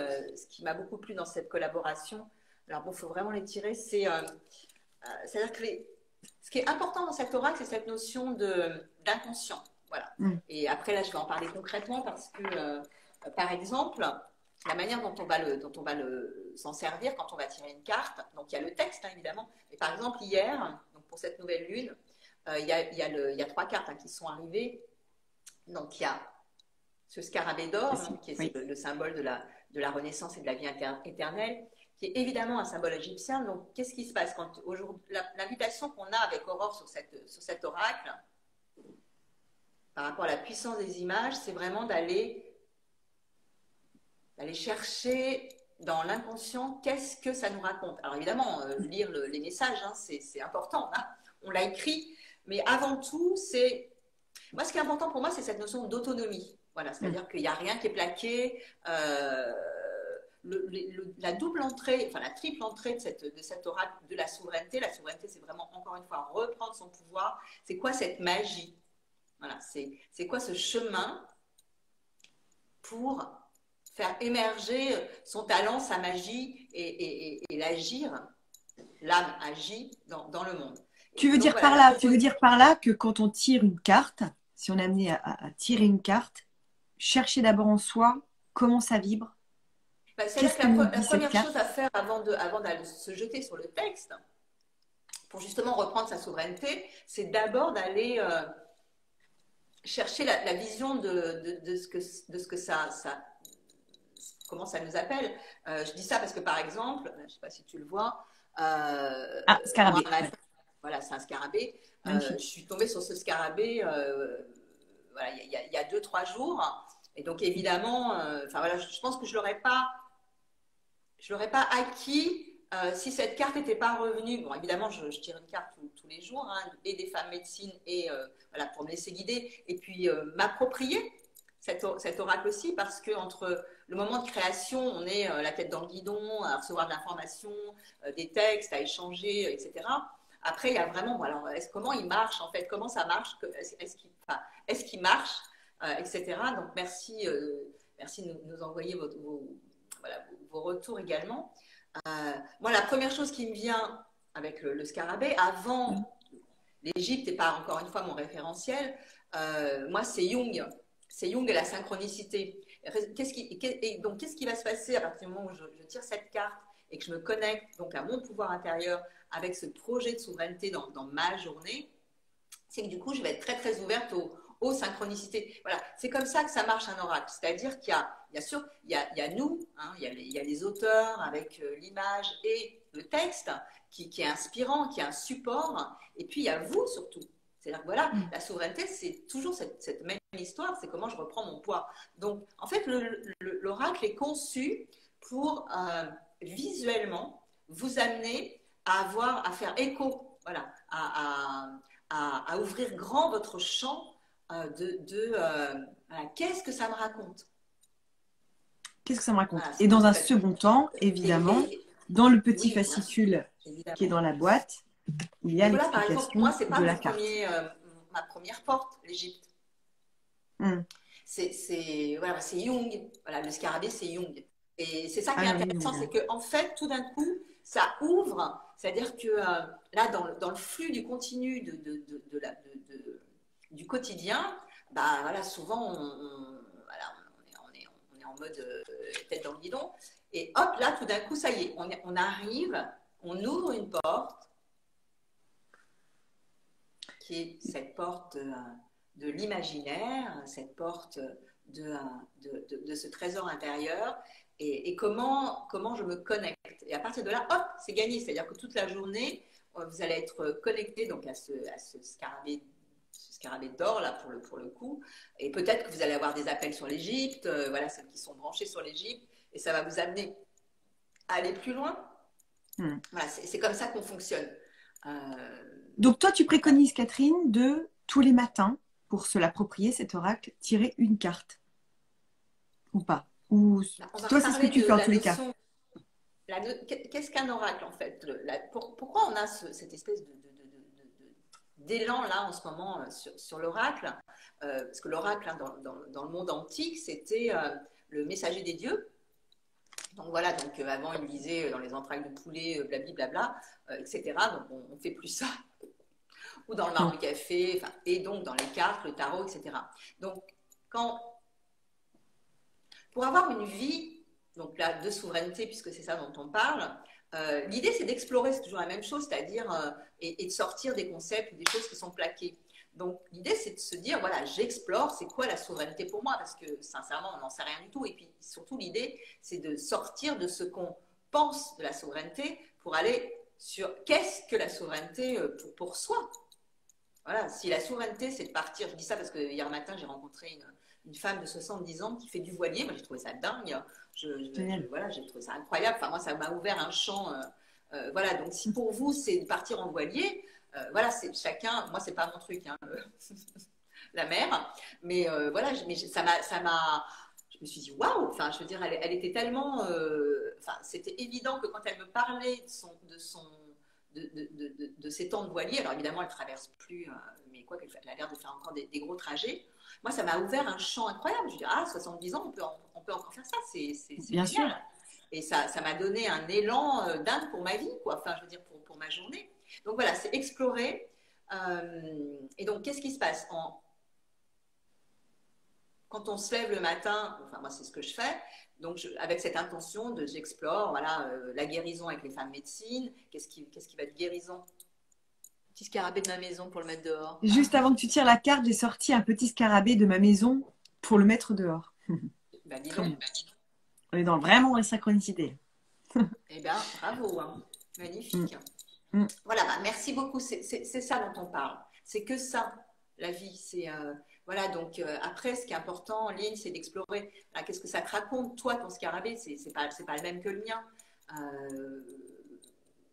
m'a beaucoup plu dans cette collaboration, alors bon, il faut vraiment les tirer, c'est-à-dire que ce qui est important dans cet oracle, c'est cette notion d'inconscient. Voilà. Et après, là, je vais en parler concrètement parce que, par exemple, la manière dont on va s'en servir quand on va tirer une carte, donc il y a le texte, hein, évidemment, mais par exemple, hier, donc pour cette nouvelle lune, il y a 3 cartes, hein, qui sont arrivées. Donc, il y a ce scarabée d'or, qui est le symbole de la renaissance et de la vie éternelle, qui est évidemment un symbole égyptien. Donc, qu'est-ce qui se passe quand l'invitation qu'on a avec Aurore sur cet oracle, par rapport à la puissance des images, c'est vraiment d'aller chercher dans l'inconscient qu'est-ce que ça nous raconte. Alors évidemment, lire les messages, hein, c'est important, hein, on l'a écrit, mais avant tout, moi, ce qui est important pour moi, c'est cette notion d'autonomie. Voilà, c'est-à-dire qu'il n'y a rien qui est plaqué. La double entrée, enfin la triple entrée de cet oracle de la souveraineté, c'est vraiment, encore une fois, reprendre son pouvoir. C'est quoi cette magie? Voilà, c'est quoi ce chemin pour faire émerger son talent, sa magie et l'agir, l'âme agit dans le monde. Tu veux dire par là que quand on tire une carte, si on est amené à tirer une carte, chercher d'abord en soi comment ça vibre. C'est-à-dire que la première chose à faire avant d'aller se jeter sur le texte, pour justement reprendre sa souveraineté, c'est d'abord d'aller chercher la vision de ce que ça comment ça nous appelle. Je dis ça parce que, par exemple, je ne sais pas si tu le vois, scarabée. Voilà, c'est un scarabée. Je suis tombée sur ce scarabée voilà, il y a 2-3 jours. Et donc, évidemment, voilà, je pense que je ne l'aurais pas acquis si cette carte n'était pas revenue. Bon, évidemment, je tire une carte tous les jours, hein, et des femmes médecines, et voilà, pour me laisser guider, et puis m'approprier cet oracle aussi, parce qu'entre le moment de création, on est la tête dans le guidon, à recevoir de l'information, des textes, à échanger, etc. Après, il y a vraiment, bon, alors, comment il marche en fait, comment ça marche, est-ce qu'il marche, etc. Donc, merci de nous envoyer voilà, vos retours également. Moi, la première chose qui me vient avec le scarabée, avant l'Égypte n'est pas encore une fois mon référentiel, moi, c'est Jung. C'est Jung et la synchronicité. Donc, qu'est-ce qui va se passer à partir du moment où je tire cette carte et que je me connecte donc à mon pouvoir intérieur avec ce projet de souveraineté dans ma journée? C'est que du coup, je vais être très, très ouverte aux synchronicités. Voilà, c'est comme ça que ça marche un oracle. C'est-à-dire qu'il y a, bien sûr, il y a nous, hein, il y a les auteurs avec l'image et le texte qui est inspirant, qui est un support. Et puis, il y a vous surtout. C'est-à-dire que voilà, la souveraineté, c'est toujours cette même histoire, c'est comment je reprends mon poids. Donc, en fait, l'oracle est conçu pour visuellement vous amener à faire écho, voilà, à ouvrir grand votre champ voilà, qu'est-ce que ça me raconte. Qu'est-ce que ça me raconte? Voilà, et dans un second temps, évidemment, dans le petit fascicule qui est dans la boîte, il y a voilà, par exemple, moi, c'est pas de la carte. Ma première porte, l'Égypte. C'est voilà, Jung. Voilà, le scarabée, c'est Jung. Et c'est ça qui est intéressant, c'est qu'en fait, tout d'un coup, ça ouvre. C'est-à-dire que là, dans le flux du continu du quotidien, bah, voilà, souvent, voilà, on est en mode tête dans le guidon. Et hop, là, tout d'un coup, ça y est, on arrive, on ouvre une porte, qui est cette porte de l'imaginaire, cette porte de ce trésor intérieur, et comment je me connecte. Et à partir de là, hop, c'est gagné. C'est-à-dire que toute la journée, vous allez être connecté donc à ce scarabée d'or, là, pour le coup. Et peut-être que vous allez avoir des appels sur l'Égypte, voilà, celles qui sont branchées sur l'Égypte, et ça va vous amener à aller plus loin. Voilà, c'est comme ça qu'on fonctionne. Donc toi, tu préconises, Catherine, de tous les matins, pour se l'approprier, cet oracle, tirer une carte. Ou pas? Ou toi, c'est ce que tu fais en tous les cas. Qu'est-ce qu'un oracle, en fait? Pourquoi on a cette espèce d'élan là en ce moment sur l'oracle? Parce que l'oracle, hein, dans le monde antique, c'était le messager des dieux. Donc voilà, donc avant ils lisaient dans les entrailles de poulet, blablabla, etc. Donc on ne fait plus ça. Ou dans le marc du café, et donc dans les cartes, le tarot, etc. Donc pour avoir une vie donc là, de souveraineté, puisque c'est ça dont on parle, l'idée c'est d'explorer, c'est toujours la même chose, c'est-à-dire et de sortir des concepts ou des choses qui sont plaquées. Donc l'idée c'est de se dire, voilà, j'explore, c'est quoi la souveraineté pour moi? Parce que sincèrement, on n'en sait rien du tout. Et puis surtout, l'idée c'est de sortir de ce qu'on pense de la souveraineté pour aller sur qu'est-ce que la souveraineté pour soi. Voilà, si la souveraineté c'est de partir, je dis ça parce que hier matin j'ai rencontré une femme de 70 ans qui fait du voilier. Moi j'ai trouvé ça dingue. Voilà, j'ai trouvé ça incroyable. Enfin, moi, ça m'a ouvert un champ. Voilà, donc si pour vous, c'est de partir en voilier, voilà, c'est chacun. Moi, c'est pas mon truc, hein, la mer. Mais voilà, ça m'a. Je me suis dit, waouh! Enfin, je veux dire, elle était tellement. Enfin, c'était évident que quand elle me parlait de ses temps de voilier, alors évidemment, elle ne traverse plus, mais quoi qu'elle a l'air de faire encore des gros trajets. Moi, ça m'a ouvert un champ incroyable. Je me dis, 70 ans, on peut encore faire ça. C'est bien sûr. Et ça m'a donné un élan dingue pour ma vie, quoi. Enfin, je veux dire, pour ma journée. Donc voilà, c'est explorer. Et donc, qu'est-ce qui se passe quand on se lève le matin? Enfin, moi, c'est ce que je fais. Donc, avec cette intention j'explore, voilà, la guérison avec les femmes médecine. Qu'est-ce qui va être guérison? Petit scarabée de ma maison pour le mettre dehors. Juste avant que tu tires la carte, j'ai sorti un petit scarabée de ma maison pour le mettre dehors. Bah, dis donc. On est vraiment dans la synchronicité. Eh bien, bravo. Hein. Magnifique. Voilà, bah, merci beaucoup. C'est ça dont on parle. C'est que ça, la vie. C'est voilà, donc après, ce qui est important, Lynn, c'est d'explorer qu'est-ce que ça te raconte, toi, ton scarabée. C'est pas le même que le mien.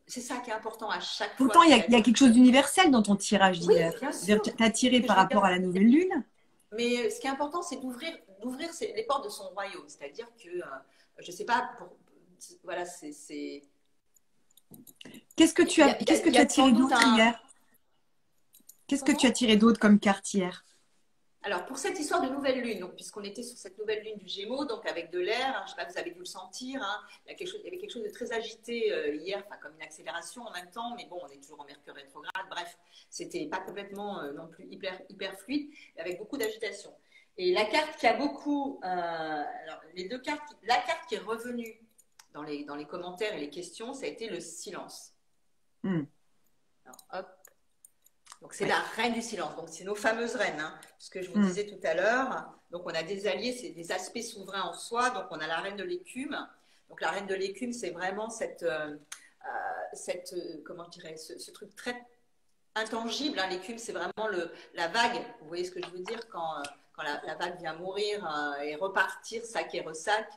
C'est ça qui est important à chaque fois. Pourtant, il y a quelque chose d'universel dans ton tirage d'hier. Oui, bien sûr. Tu as tiré par rapport à la nouvelle lune. Mais ce qui est important, c'est d'ouvrir les portes de son royaume. C'est-à-dire que, je ne sais pas, voilà, c'est Qu'est-ce que tu as, qu'est-ce que Il y tu as a sans tiré doute d'autre un... hier? Qu'est-ce que tu as Comment? tiré d'autre comme carte hier? Alors, pour cette histoire de nouvelle lune, donc, puisqu'on était sur cette nouvelle lune du Gémeaux, donc avec de l'air, hein, je ne sais pas, vous avez dû le sentir, hein, il y avait quelque chose de très agité hier, enfin, comme une accélération en même temps, mais bon, on est toujours en Mercure rétrograde, bref, c'était pas complètement non plus hyper fluide, avec beaucoup d'agitation. Et la carte qui a beaucoup, alors les deux cartes, la carte qui est revenue dans les commentaires et les questions, ça a été le silence. Hmm. Alors, hop. Donc, c'est Ouais. la reine du silence. Donc, c'est nos fameuses reines. Hein, ce que je vous Hmm. disais tout à l'heure. Donc, on a des alliés, c'est des aspects souverains en soi. Donc, on a la reine de l'écume. Donc, la reine de l'écume, c'est vraiment comment je dirais, ce truc très intangible. Hein. L'écume, c'est vraiment la vague. Vous voyez ce que je veux dire quand la vague vient mourir et repartir, sac et ressac.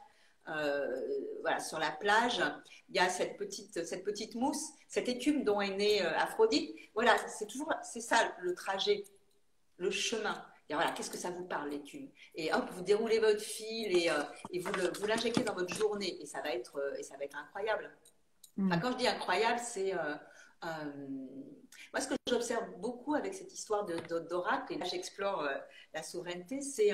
Voilà, sur la plage, il y a cette petite mousse, cette écume dont est née Aphrodite. Voilà, c'est ça le trajet, le chemin. Et voilà, qu'est-ce que ça vous parle l'écume? Et hop, vous déroulez votre fil et vous l'injectez dans votre journée et ça va être incroyable. Enfin, quand je dis incroyable, c'est moi ce que j'observe beaucoup avec cette histoire d'oracle et là j'explore la souveraineté, c'est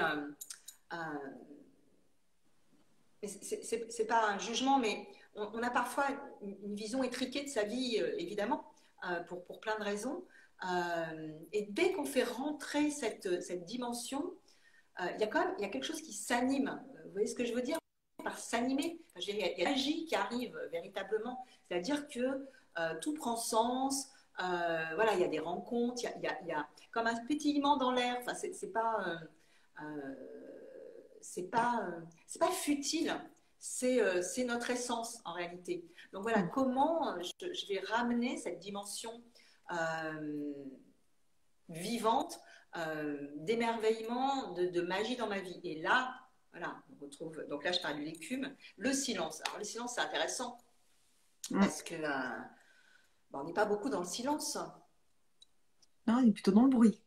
pas un jugement, mais on a parfois une vision étriquée de sa vie, évidemment, pour plein de raisons. Et dès qu'on fait rentrer cette dimension, il y a quelque chose qui s'anime. Vous voyez ce que je veux dire par s'animer? Enfin, il y a la magie qui arrive véritablement. C'est-à-dire que tout prend sens. Voilà, il y a des rencontres, il y a comme un pétillement dans l'air. Enfin, c'est pas futile, c'est notre essence en réalité. Donc voilà, comment je vais ramener cette dimension euh, vivante, d'émerveillement, de magie dans ma vie. Et là, voilà, on retrouve. Donc là, je parle de l'écume, le silence. Alors le silence, c'est intéressant parce que on n'est pas beaucoup dans le silence. Non, il est plutôt dans le bruit.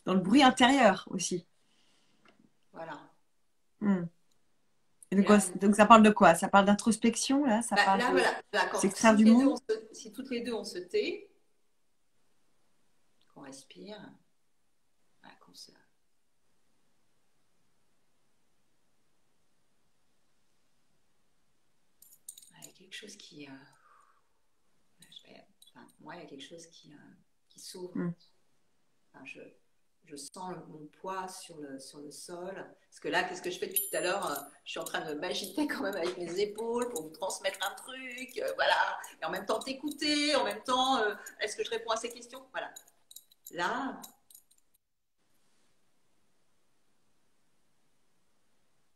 Dans le bruit intérieur aussi. Voilà. Hmm. Et Et là, donc ça parle de quoi? Ça parle d'introspection, là? Ça parle là, de voilà, d'accord. s'extraire du monde? Si toutes les deux on se tait, qu'on respire, voilà, qu'on se... Il y a quelque chose qui... enfin, moi, il y a quelque chose qui s'ouvre. Hmm. Enfin, je sens mon poids sur le sol. Parce que là, qu'est-ce que je fais depuis tout à l'heure? Je suis en train de m'agiter quand même avec mes épaules pour vous transmettre un truc. Voilà. Et en même temps, t'écouter. En même temps, est-ce que je réponds à ces questions? Voilà. Là,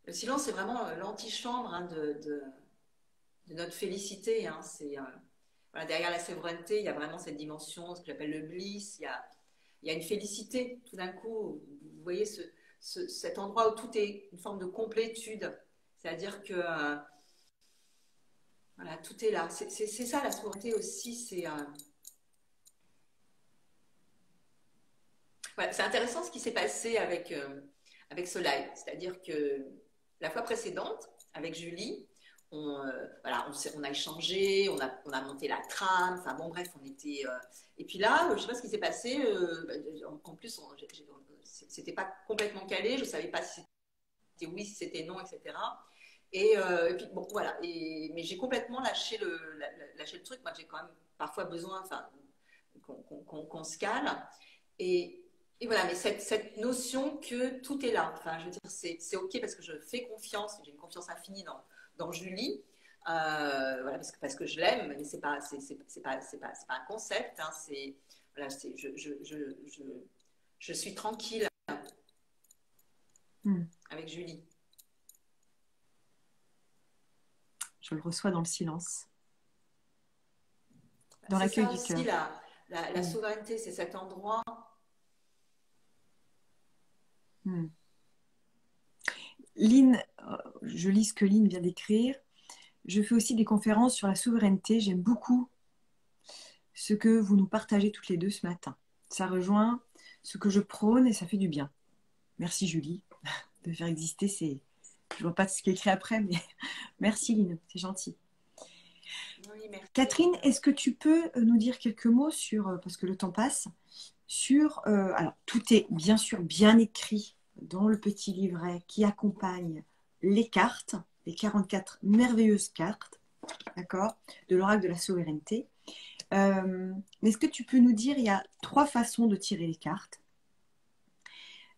le silence, c'est vraiment l'antichambre hein, de notre félicité. Hein. Voilà, derrière la souveraineté, il y a vraiment cette dimension, ce que j'appelle le bliss. Il y a une félicité, tout d'un coup. Vous voyez cet endroit où tout est une forme de complétude. C'est-à-dire que voilà, tout est là. C'est ça la souveraineté aussi. Voilà, c'est intéressant ce qui s'est passé avec ce live. C'est-à-dire que la fois précédente, avec Julie, voilà, on a échangé, on a monté la trame, enfin bon bref, on était... et puis là, je ne sais pas ce qui s'est passé, en plus, c'était pas complètement calé, je ne savais pas si c'était oui, si c'était non, etc. Et puis bon, voilà, mais j'ai complètement lâché le truc, moi j'ai quand même parfois besoin qu'on se cale. Et, et voilà, mais cette notion que tout est là, enfin je veux dire, c'est ok parce que je fais confiance, j'ai une confiance infinie dans Julie, voilà, parce que je l'aime, mais c'est pas un concept, hein, voilà, je suis tranquille avec Julie. Je le reçois dans le silence. Dans C'est l'accueil ça du aussi cœur. la souveraineté, c'est cet endroit. Lynn, je lis ce que Lynn vient d'écrire. Je fais aussi des conférences sur la souveraineté. J'aime beaucoup ce que vous nous partagez toutes les deux ce matin. Ça rejoint ce que je prône et ça fait du bien. Merci Julie de faire exister ces... Je ne vois pas ce qui est écrit après, mais merci Lynn, c'est gentil. Oui, merci. Catherine, est-ce que tu peux nous dire quelques mots sur, parce que le temps passe, sur, alors tout est bien sûr bien écrit dans le petit livret qui accompagne les cartes, les 44 merveilleuses cartes, d'accord, de l'oracle de la souveraineté. Mais est-ce que tu peux nous dire, il y a 3 façons de tirer les cartes.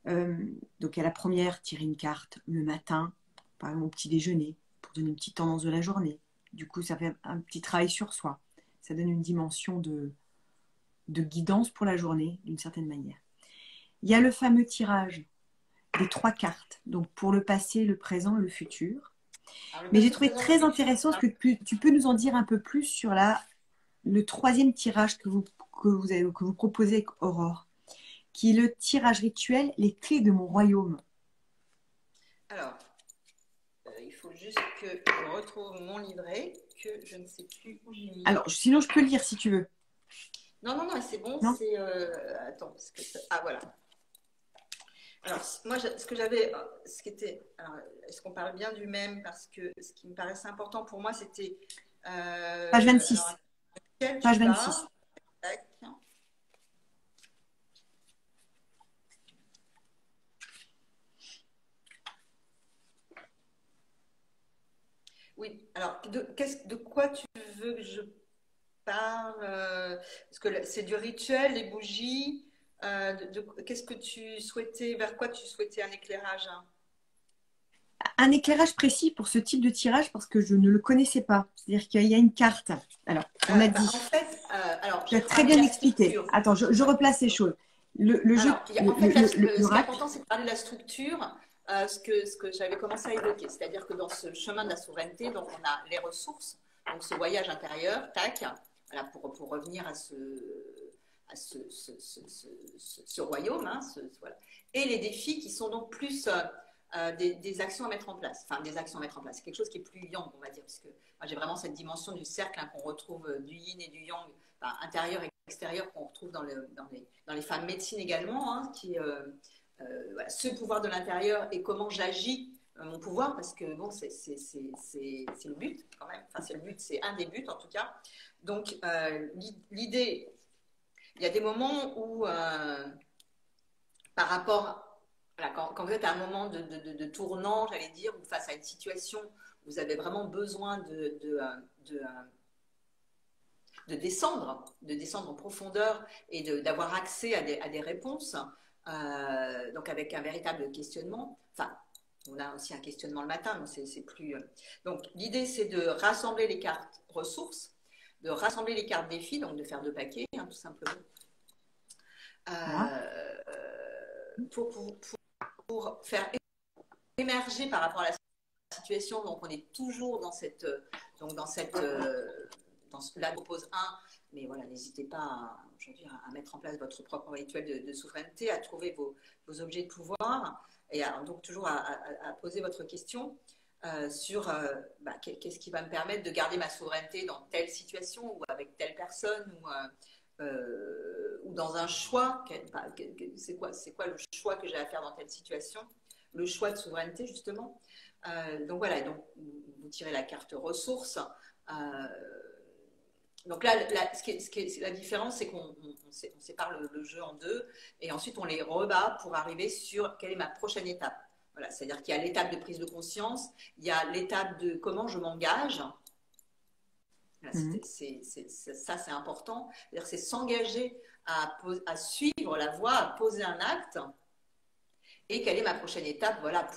Donc, à la première, tirer une carte le matin, par exemple au petit déjeuner, pour donner une petite tendance de la journée. Du coup, ça fait un petit travail sur soi. Ça donne une dimension de guidance pour la journée, d'une certaine manière. Il y a le fameux tirage des 3 cartes, donc pour le passé, le présent et le futur. Alors, le Mais j'ai passé, trouvé présent, le très futur. intéressant ce que tu peux nous en dire un peu plus sur le 3e tirage que vous proposez avec Aurore, qui est le tirage rituel, les clés de mon royaume. Alors, il faut juste que je retrouve mon livret, que je ne sais plus où j'ai mis. Alors, sinon, je peux lire si tu veux. Non, non, non, c'est bon. Non. C'est attends, parce que ah voilà. Alors, moi, ce que j'avais, ce qui était, est-ce qu'on parle bien du même? Parce que ce qui me paraissait important pour moi, c'était. Page 26. Alors, quel tu Page 26. pars? Tac. Oui, alors, de quoi tu veux que je parle? Parce que c'est du rituel, les bougies. Qu'est-ce que tu souhaitais, vers quoi tu souhaitais un éclairage, hein? Un éclairage précis pour ce type de tirage parce que je ne le connaissais pas. C'est-à-dire qu'il y a une carte. Alors, on a dit. En fait, alors, Tu je as vais très parler de bien la expliqué. structure. Attends, je replace les choses. Le jeu, Alors, en fait, ce qui est l'oracle. important, c'est de parler de la structure, ce que j'avais commencé à évoquer. C'est-à-dire que dans ce chemin de la souveraineté, donc on a les ressources, donc ce voyage intérieur, tac, voilà, pour revenir à ce royaume, hein, voilà. Et les défis qui sont donc plus des actions à mettre en place. Enfin, des actions à mettre en place. C'est quelque chose qui est plus yang, on va dire, parce que moi, j'ai vraiment cette dimension du cercle, hein, qu'on retrouve du yin et du yang, enfin, intérieur et extérieur, qu'on retrouve dans les femmes médecine également, hein, qui voilà, ce pouvoir de l'intérieur et comment j'agis mon pouvoir, parce que bon, c'est le but quand même. Enfin, c'est le but, c'est un des buts en tout cas. Donc, l'idée, il y a des moments où, par rapport, voilà, quand vous êtes à un moment de tournant, j'allais dire, ou face à une situation, vous avez vraiment besoin de descendre en profondeur et d'avoir accès à des réponses, donc avec un véritable questionnement. Enfin, on a aussi un questionnement le matin, donc c'est plus. Donc l'idée, c'est de rassembler les cartes ressources, de rassembler les cartes défis, donc de faire 2 paquets, hein, tout simplement, Voilà. pour faire émerger par rapport à la situation. Donc on est toujours dans cette, là je propose un, mais voilà, n'hésitez pas aujourd'hui à mettre en place votre propre rituel de souveraineté, à trouver vos objets de pouvoir et donc toujours à poser votre question sur qu'est-ce qui va me permettre de garder ma souveraineté dans telle situation ou avec telle personne ou dans un choix. C'est quoi le choix que j'ai à faire dans telle situation? Le choix de souveraineté, justement. Donc voilà, donc vous tirez la carte ressources. Donc là, la différence, c'est qu'on sépare le jeu en 2 et ensuite on les rebat pour arriver sur quelle est ma prochaine étape. Voilà, c'est-à-dire qu'il y a l'étape de prise de conscience, il y a l'étape de comment je m'engage. Voilà, ça, c'est important. C'est-à-dire c'est s'engager à suivre la voie, à poser un acte. Et quelle est ma prochaine étape, voilà,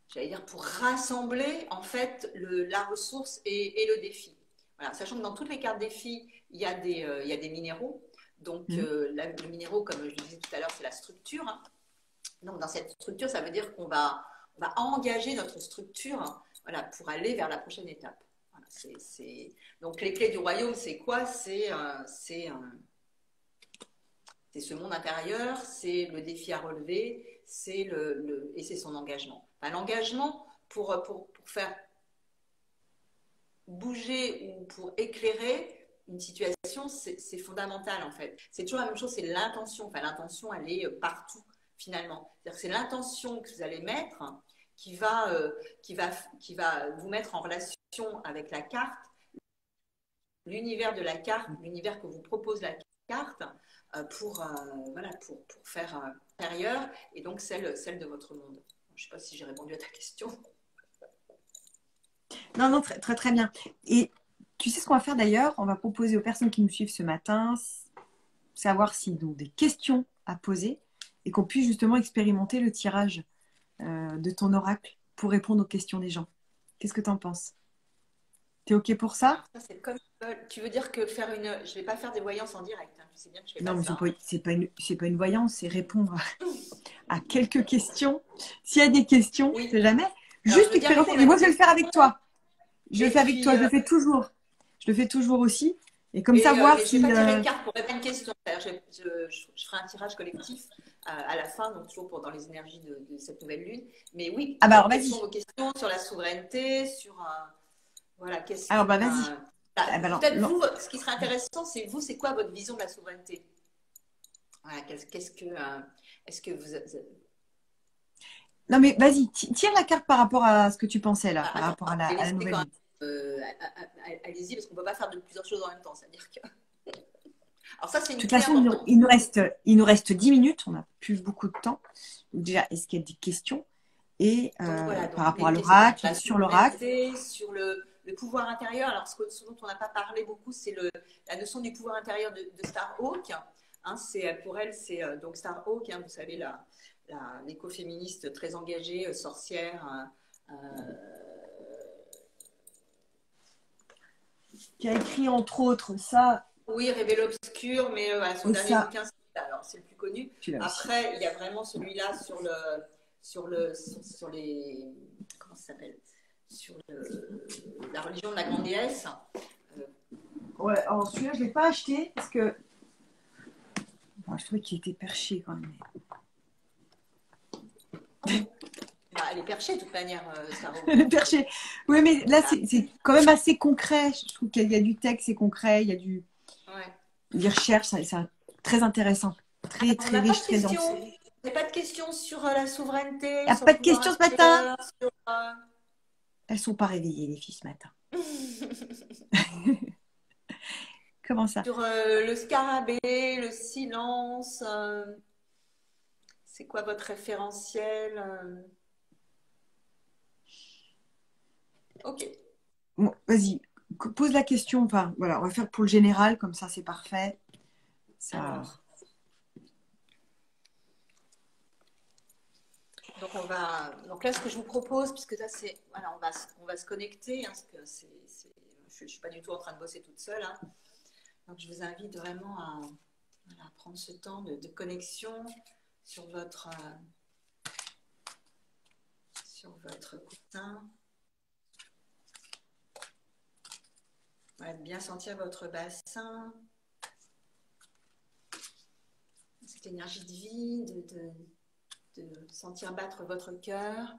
j'allais dire, pour rassembler en fait la ressource et le défi. Voilà, sachant que dans toutes les cartes défis, il y a des minéraux. Donc, le minéraux, comme je le disais tout à l'heure, c'est la structure, hein. Donc, dans cette structure, ça veut dire qu'on va engager notre structure, hein, voilà, pour aller vers la prochaine étape. Voilà, donc, les clés du royaume, c'est quoi? C'est ce monde intérieur, c'est le défi à relever, et c'est son engagement. Enfin, l'engagement pour faire bouger ou pour éclairer une situation, c'est fondamental en fait. C'est toujours la même chose, c'est l'intention. Enfin, l'intention, elle est partout finalement. C'est-à-dire que c'est l'intention que vous allez mettre qui va, qui va vous mettre en relation avec la carte, l'univers de la carte, l'univers que vous propose la carte voilà, pour faire intérieur et donc celle de votre monde. Je ne sais pas si j'ai répondu à ta question. Non, non, très, très, très bien. Et tu sais ce qu'on va faire d'ailleurs? On va proposer aux personnes qui nous suivent ce matin, savoir s'ils ont des questions à poser et qu'on puisse justement expérimenter le tirage de ton oracle pour répondre aux questions des gens. Qu'est-ce que tu en penses? T'es OK pour ça? Ça, c'est comme tu veux dire que faire une. Je ne vais pas faire des voyances en direct. Hein. Tu sais bien que je ne fais Non, pas mais ça. c'est pas une voyance, c'est répondre à quelques questions. S'il y a des questions, Oui. c'est jamais. Alors, je Juste veux bien expérimenter. répondre Mais à moi, des je vais le faire avec questions. toi. Je le Et fais avec puis, toi, je le fais toujours. Je le fais toujours aussi. Et comme ça, voir mais je ne si. vais pas tirer une carte pour répondre à une question. Je ferai un tirage collectif à la fin, donc toujours dans les énergies de cette nouvelle lune. Mais oui, Ah bah alors quelles sont vas-y. vos questions sur la souveraineté, sur voilà, qu'est-ce Alors que bah vas-y. Ah, bah, alors, peut-être non. vous, ce qui serait intéressant, c'est vous, c'est quoi votre vision de la souveraineté? Voilà, qu'est-ce que est-ce que vous Non, mais vas-y, tire la carte par rapport à ce que tu pensais là, par attends, rapport je vais à la laisser nouvelle quand lune. même. Allez-y, parce qu'on ne peut pas faire de plusieurs choses en même temps. C'est-à-dire que. Alors, ça, c'est De une toute clé façon, importante. il nous reste 10 minutes, on n'a plus beaucoup de temps. Donc déjà, est-ce qu'il y a des questions? Et Donc, voilà, par donc rapport à des questions sur l'oracle, la sur l'oracle. souveraineté, sur le pouvoir intérieur. Alors, ce dont on n'a pas parlé beaucoup, c'est la notion du pouvoir intérieur de Starhawk. Hein, pour elle, c'est donc Starhawk, hein, vous savez, l'écoféministe très engagée, sorcière. Qui a écrit entre autres ça Oui, Révèle obscur, mais son et dernier ça. bouquin, c'est le plus connu. Tu l'as aussi. Après, il y a vraiment celui-là sur les, comment ça s'appelle? La religion de la grande déesse. Ouais, alors celui-là, je ne l'ai pas acheté parce que bon, je trouvais qu'il était perché quand même. Bah, elle est perchée de toute manière, Starro. Elle est perché. Oui, mais là, c'est quand même assez concret. Je trouve qu'il y a du texte, c'est concret, il y a Ouais. des recherches, c'est très intéressant. Très, On très n'a pas de riche, très questions. dense. Vous n'avez pas de questions sur la Il souveraineté, n'y a sur le pas de pouvoir questions ce matin. intérieur, Elles ne sont pas réveillées, les filles, ce matin. Comment ça? sur le scarabée, le silence. C'est quoi votre référentiel? Ok. Bon, vas-y, pose la question. Enfin, voilà, on va faire pour le général, comme ça, c'est parfait. Ça... Alors, donc là, ce que je vous propose, puisque là, voilà, on va se connecter, hein, parce que je ne suis pas du tout en train de bosser toute seule. Hein. Donc, je vous invite vraiment à prendre ce temps de connexion sur votre coussin. Voilà, de bien sentir votre bassin, cette énergie de vie, de sentir battre votre cœur.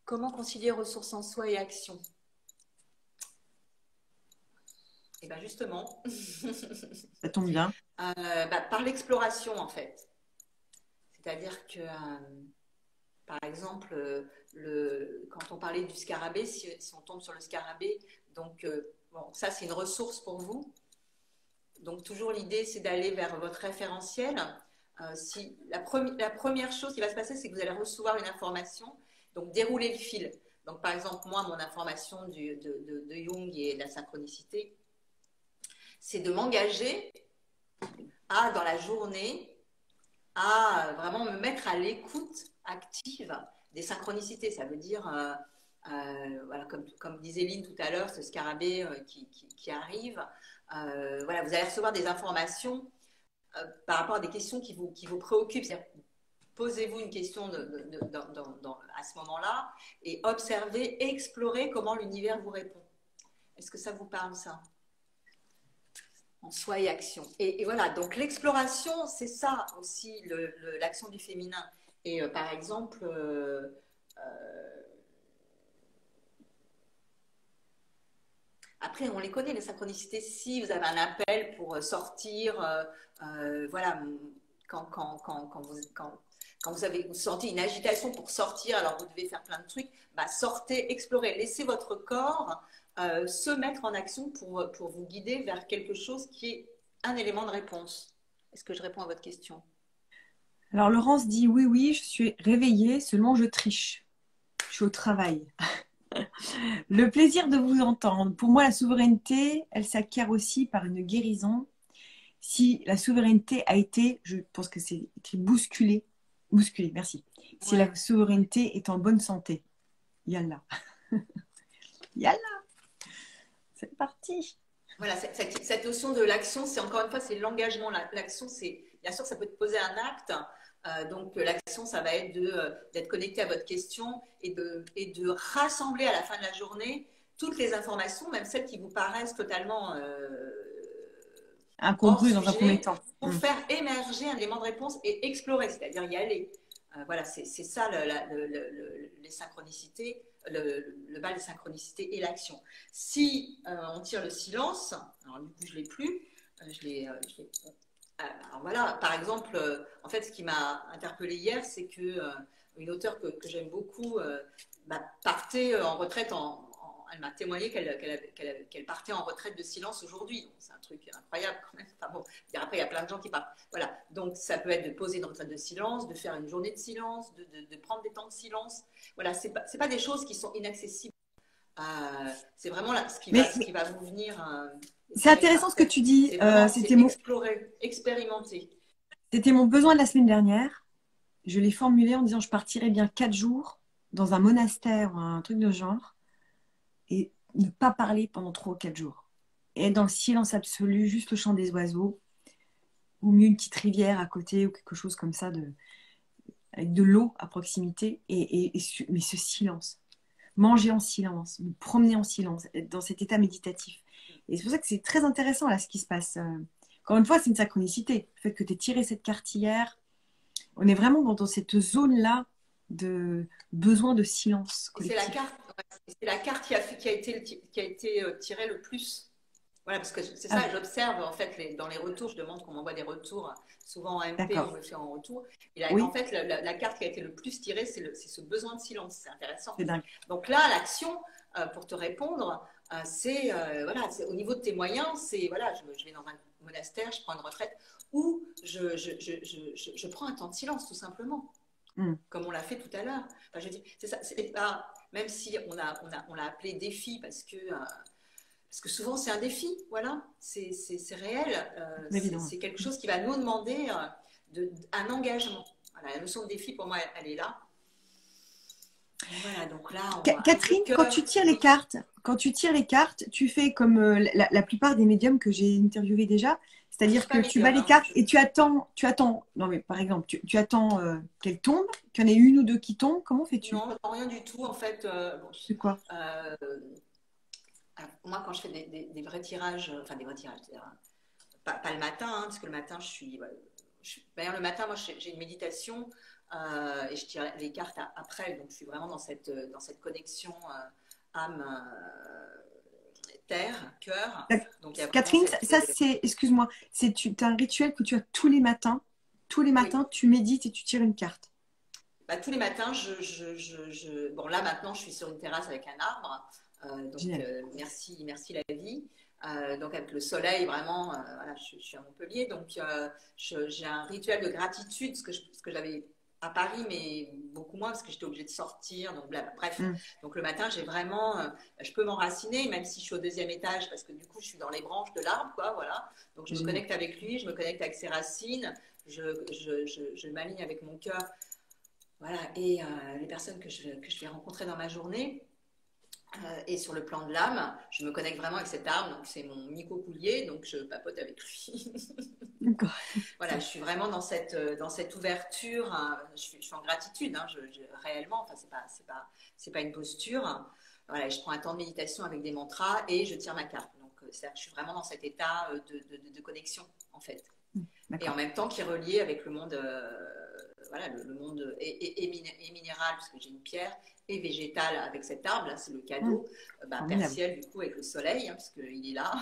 Comment concilier ressources en soi et action? Et bien justement, Ça tombe bien. par l'exploration en fait. C'est-à-dire que, par exemple, quand on parlait du scarabée, si on tombe sur le scarabée, donc bon, ça c'est une ressource pour vous. Donc toujours l'idée c'est d'aller vers votre référentiel. La première chose qui va se passer, c'est que vous allez recevoir une information, donc dérouler le fil. Donc par exemple, moi, mon information de Jung et de la synchronicité, c'est de m'engager dans la journée, à vraiment me mettre à l'écoute active des synchronicités. Ça veut dire, voilà, comme disait Lynn tout à l'heure, ce scarabée qui arrive. Voilà, vous allez recevoir des informations par rapport à des questions qui vous préoccupent. Posez-vous une question à ce moment-là et observez, explorez comment l'univers vous répond. Est-ce que ça vous parle, ça? En soi et action. Et voilà, donc l'exploration, c'est ça aussi, l'action du féminin. Et par exemple, après, on les connaît, les synchronicités. Si vous avez un appel pour sortir, voilà, quand vous sentez une agitation pour sortir, alors vous devez faire plein de trucs, bah, sortez, explorez, laissez votre corps se mettre en action pour vous guider vers quelque chose qui est un élément de réponse. Est-ce que je réponds à votre question? Alors Laurence dit oui, oui, je suis réveillée, seulement je triche. Je suis au travail. Le plaisir de vous entendre. Pour moi, la souveraineté, elle s'acquiert aussi par une guérison. Si la souveraineté a été, je pense que c'est écrit bousculée, bousculée, merci. Si Ouais. la souveraineté est en bonne santé. Yallah. Yallah. C'est parti. Voilà, cette notion de l'action, c'est encore une fois, c'est l'engagement. L'action, c'est, bien sûr, ça peut te poser un acte. Donc, l'action, ça va être d'être connecté à votre question et de rassembler à la fin de la journée toutes les informations, même celles qui vous paraissent totalement hors Incongru dans un premier sujet, temps. pour faire émerger un élément de réponse et explorer, c'est-à-dire y aller. Voilà, c'est ça les synchronicités, le bal des synchronicités et l'action. Si on tire le silence, alors du coup je ne l'ai plus, alors voilà, par exemple, en fait, ce qui m'a interpellée hier, c'est que une auteure que j'aime beaucoup partait en retraite elle m'a témoigné qu'elle partait en retraite de silence aujourd'hui. C'est un truc incroyable quand même. Enfin bon, après, il y a plein de gens qui partent. Voilà. Donc, ça peut être de poser dans le retraite de silence, de faire une journée de silence, de prendre des temps de silence. Voilà, c'est pas des choses qui sont inaccessibles. C'est vraiment là, ce qui va vous venir. C'est intéressant ce que tu dis. C'est explorer, expérimenter. C'était mon besoin de la semaine dernière. Je l'ai formulé en disant je partirais bien 4 jours dans un monastère ou un truc de genre et ne pas parler pendant 3 ou 4 jours. Et être dans le silence absolu, juste le chant des oiseaux, ou mieux une petite rivière à côté ou quelque chose comme ça, avec de l'eau à proximité, mais ce silence. Manger en silence, me promener en silence, être dans cet état méditatif. Et c'est pour ça que c'est très intéressant là ce qui se passe. Encore une fois, c'est une synchronicité. Le fait que tu aies tiré cette carte hier, on est vraiment dans cette zone-là de besoin de silence collectif. C'est la carte qui a été tirée le plus. Voilà, parce que c'est ça, j'observe en fait dans les retours, je demande qu'on m'envoie des retours, souvent en MP, on me fait en retour. Et là, en fait, la carte qui a été le plus tirée, c'est ce besoin de silence. C'est intéressant. C'est dingue. Donc là, l'action, pour te répondre, c'est au niveau de tes moyens, c'est voilà, je vais dans un monastère, je prends une retraite, ou je prends un temps de silence, tout simplement. Comme on l'a fait tout à l'heure. Enfin, je dis, c'est ça, c'est pas, même si on l'a appelé défi parce que souvent c'est un défi, voilà, c'est réel, c'est quelque chose qui va nous demander un engagement. Voilà, la notion de défi pour moi elle est là. Voilà, donc là, Catherine, quand tu tires les cartes, tu fais comme la plupart des médiums que j'ai interviewés déjà, c'est-à-dire que tu bats les cartes et tu attends. Non mais par exemple, tu attends qu'elles tombent, qu'il y en ait une ou deux qui tombent. Comment fais-tu? Non, rien du tout en fait. C'est quoi? Moi, quand je fais des vrais tirages, enfin des vrais tirages, pas le matin, hein, parce que le matin, d'ailleurs, le matin, moi, j'ai une méditation et je tire les cartes après, donc je suis vraiment dans cette connexion âme, terre, cœur. Donc, Catherine, ça c'est, excuse-moi, c'est un rituel que tu as tous les matins. Tous les matins, tu médites et tu tires une carte. Tous les matins, bon là maintenant, je suis sur une terrasse avec un arbre. Donc merci la vie. Donc avec le soleil vraiment, voilà, je suis à Montpellier, donc j'ai un rituel de gratitude, ce que j'avais à Paris, mais beaucoup moins parce que j'étais obligée de sortir, donc bref. Donc le matin, j'ai vraiment, je peux m'enraciner, même si je suis au 2e étage, parce que du coup, je suis dans les branches de l'arbre, quoi, voilà. Donc je me connecte avec lui, je me connecte avec ses racines, je m'aligne avec mon cœur, voilà, et les personnes que je vais rencontrer dans ma journée. Et sur le plan de l'âme, je me connecte vraiment avec cet arbre, donc c'est mon myco-coulier, donc je papote avec lui. Voilà, je suis vraiment dans cette ouverture, hein, je suis en gratitude, hein, réellement, enfin c'est pas une posture. Voilà, je prends un temps de méditation avec des mantras et je tire ma carte. Donc c'est-à-dire que je suis vraiment dans cet état de connexion en fait. Et en même temps qui est relié avec le monde, voilà, le monde est minéral parce que j'ai une pierre, et végétal avec cet arbre, là c'est le cadeau, partiel du coup avec le soleil, hein, parce qu'il est là.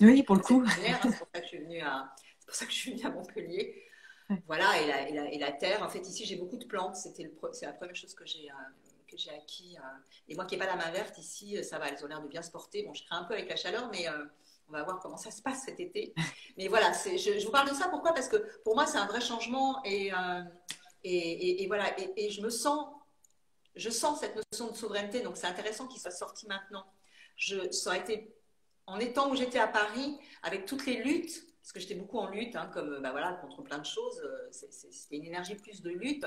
Oui, pour le coup. C'est pour ça que je suis venue à Montpellier. Voilà, et la terre. En fait, ici, j'ai beaucoup de plantes. C'est la première chose que j'ai acquis. Et moi qui n'ai pas la main verte, ici, ça va. Elles ont l'air de bien se porter. Bon, je crains un peu avec la chaleur, mais on va voir comment ça se passe cet été. Mais voilà, je vous parle de ça. Pourquoi? Parce que pour moi, c'est un vrai changement. Et voilà. Et je sens cette notion de souveraineté. Donc, c'est intéressant qu'il soit sorti maintenant. Ça aurait été, en étant où j'étais à Paris, avec toutes les luttes, parce que j'étais beaucoup en lutte, hein, comme bah voilà, contre plein de choses, c'était une énergie plus de lutte.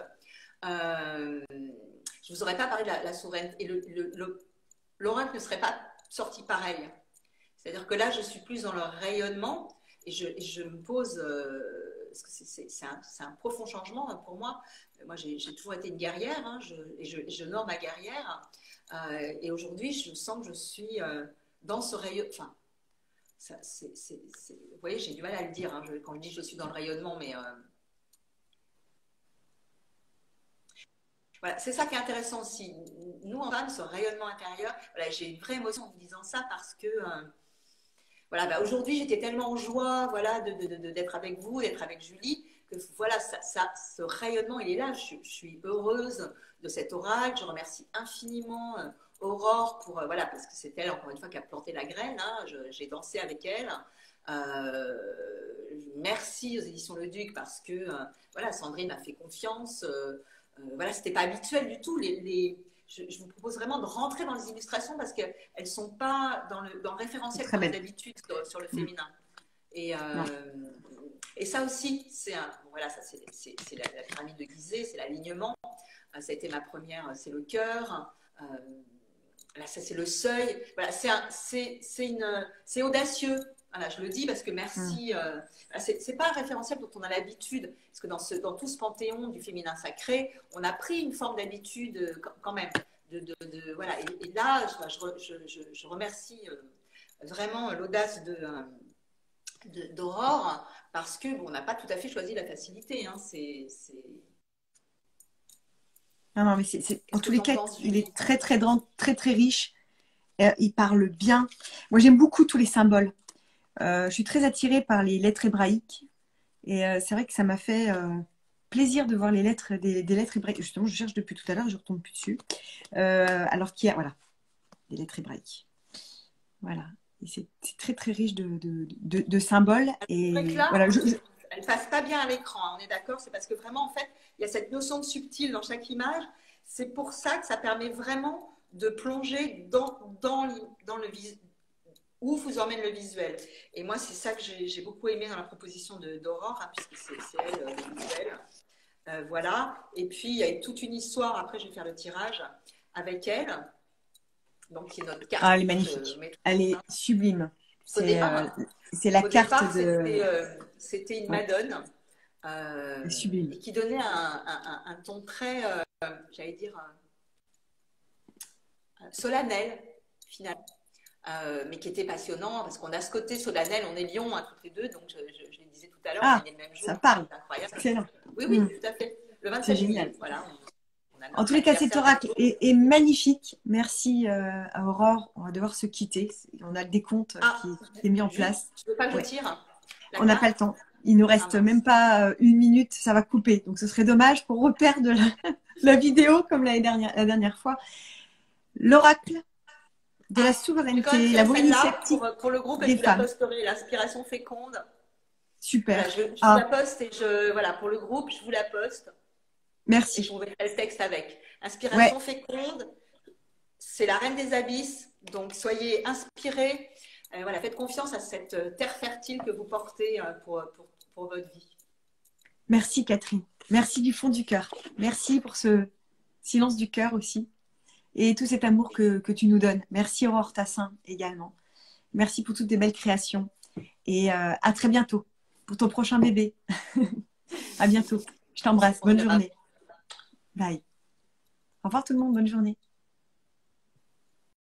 Je ne vous aurais pas parlé de la souveraineté. Et l'oracle ne serait pas sorti pareil. C'est-à-dire que là, je suis plus dans le rayonnement et je me pose. Parce que c'est un profond changement hein, pour moi. Moi, j'ai toujours été une guerrière hein, j'honore ma guerrière. Et aujourd'hui, je sens que je suis dans ce rayonnement. Enfin, vous voyez, j'ai du mal à le dire hein, quand je dis que je suis dans le rayonnement, mais voilà, c'est ça qui est intéressant aussi. Nous, en femme, ce rayonnement intérieur, voilà, j'ai une vraie émotion en vous disant ça parce que voilà, bah, aujourd'hui, j'étais tellement en joie voilà, d'être avec vous, d'être avec Julie, que voilà, ce rayonnement, il est là. Je suis heureuse de cet oracle. Je remercie infiniment Aurore voilà, parce que c'est elle, encore une fois, qui a planté la graine. Hein. J'ai dansé avec elle. Merci aux éditions Le Duc parce que voilà, Sandrine m'a fait confiance. Voilà, c'était pas habituel du tout. Je vous propose vraiment de rentrer dans les illustrations parce qu'elles ne sont pas dans le référentiel comme d'habitude sur le féminin. Et ça aussi, voilà, c'est la pyramide de Gizeh, c'est l'alignement. Ça a été ma première, c'est le cœur. Là, ça c'est le seuil. Voilà, c'est audacieux. Voilà, je le dis parce que merci. C'est pas un référentiel dont on a l'habitude, parce que dans tout ce panthéon du féminin sacré, on a pris une forme d'habitude quand même. Voilà. Et là, je remercie vraiment l'audace d'Aurore parce que bon, on n'a pas tout à fait choisi la facilité. Hein. Non, mais en tous les cas, il est très, très grand, très, très riche. Il parle bien. Moi, j'aime beaucoup tous les symboles. Je suis très attirée par les lettres hébraïques. Et c'est vrai que ça m'a fait plaisir de voir les lettres, des lettres hébraïques. Justement, je cherche depuis tout à l'heure, je ne retombe plus dessus. Alors qu'il y a, voilà, des lettres hébraïques. Voilà. Et c'est très, très riche de symboles. Et là, voilà, elle ne passe pas bien à l'écran, hein, on est d'accord? C'est parce que vraiment, en fait, il y a cette notion de subtil dans chaque image. C'est pour ça que ça permet vraiment de plonger dans le visuel, où vous emmène le visuel. Et moi, c'est ça que j'ai beaucoup aimé dans la proposition d'Aurore, hein, puisque c'est elle, le visuel. Voilà. Et puis, il y a toute une histoire, après, je vais faire le tirage avec elle. Donc, qui est notre carte. Ah, elle est magnifique. Elle est sublime. C'est la carte c'était une Madone. Sublime. Et qui donnait un ton très, j'allais dire, solennel, finalement. Mais qui était passionnant, parce qu'on a ce côté solennel, on est lion, hein, toutes les deux, donc je les disais tout à l'heure, on est le même jour. Ça parle. C'est incroyable. Excellent. Oui, tout à fait. Le 27 juillet, voilà. En tous les cas, cet oracle est magnifique. Merci à Aurore. On va devoir se quitter. On a le décompte qui est mis en place. Je ne veux pas que je tire. On n'a pas le temps. Il nous reste même pas une minute. Ça va couper. Donc, ce serait dommage qu'on reperde la vidéo comme la dernière fois. L'oracle de la souveraineté, la voie initiatique pour le groupe, des et je femmes. la posterai, l'inspiration féconde. Super. Voilà, je vous la poste et voilà, pour le groupe, je vous la poste. Merci. Et je vous mettrai le texte avec. Inspiration féconde, c'est la reine des abysses. Donc, soyez inspirés. Voilà, faites confiance à cette terre fertile que vous portez pour votre vie. Merci Catherine. Merci du fond du cœur. Merci pour ce silence du cœur aussi. Et tout cet amour que tu nous donnes. Merci Aurore Tassin également. Merci pour toutes tes belles créations. Et à très bientôt pour ton prochain bébé. À bientôt. Je t'embrasse. Bonne journée. Bye. Au revoir tout le monde. Bonne journée.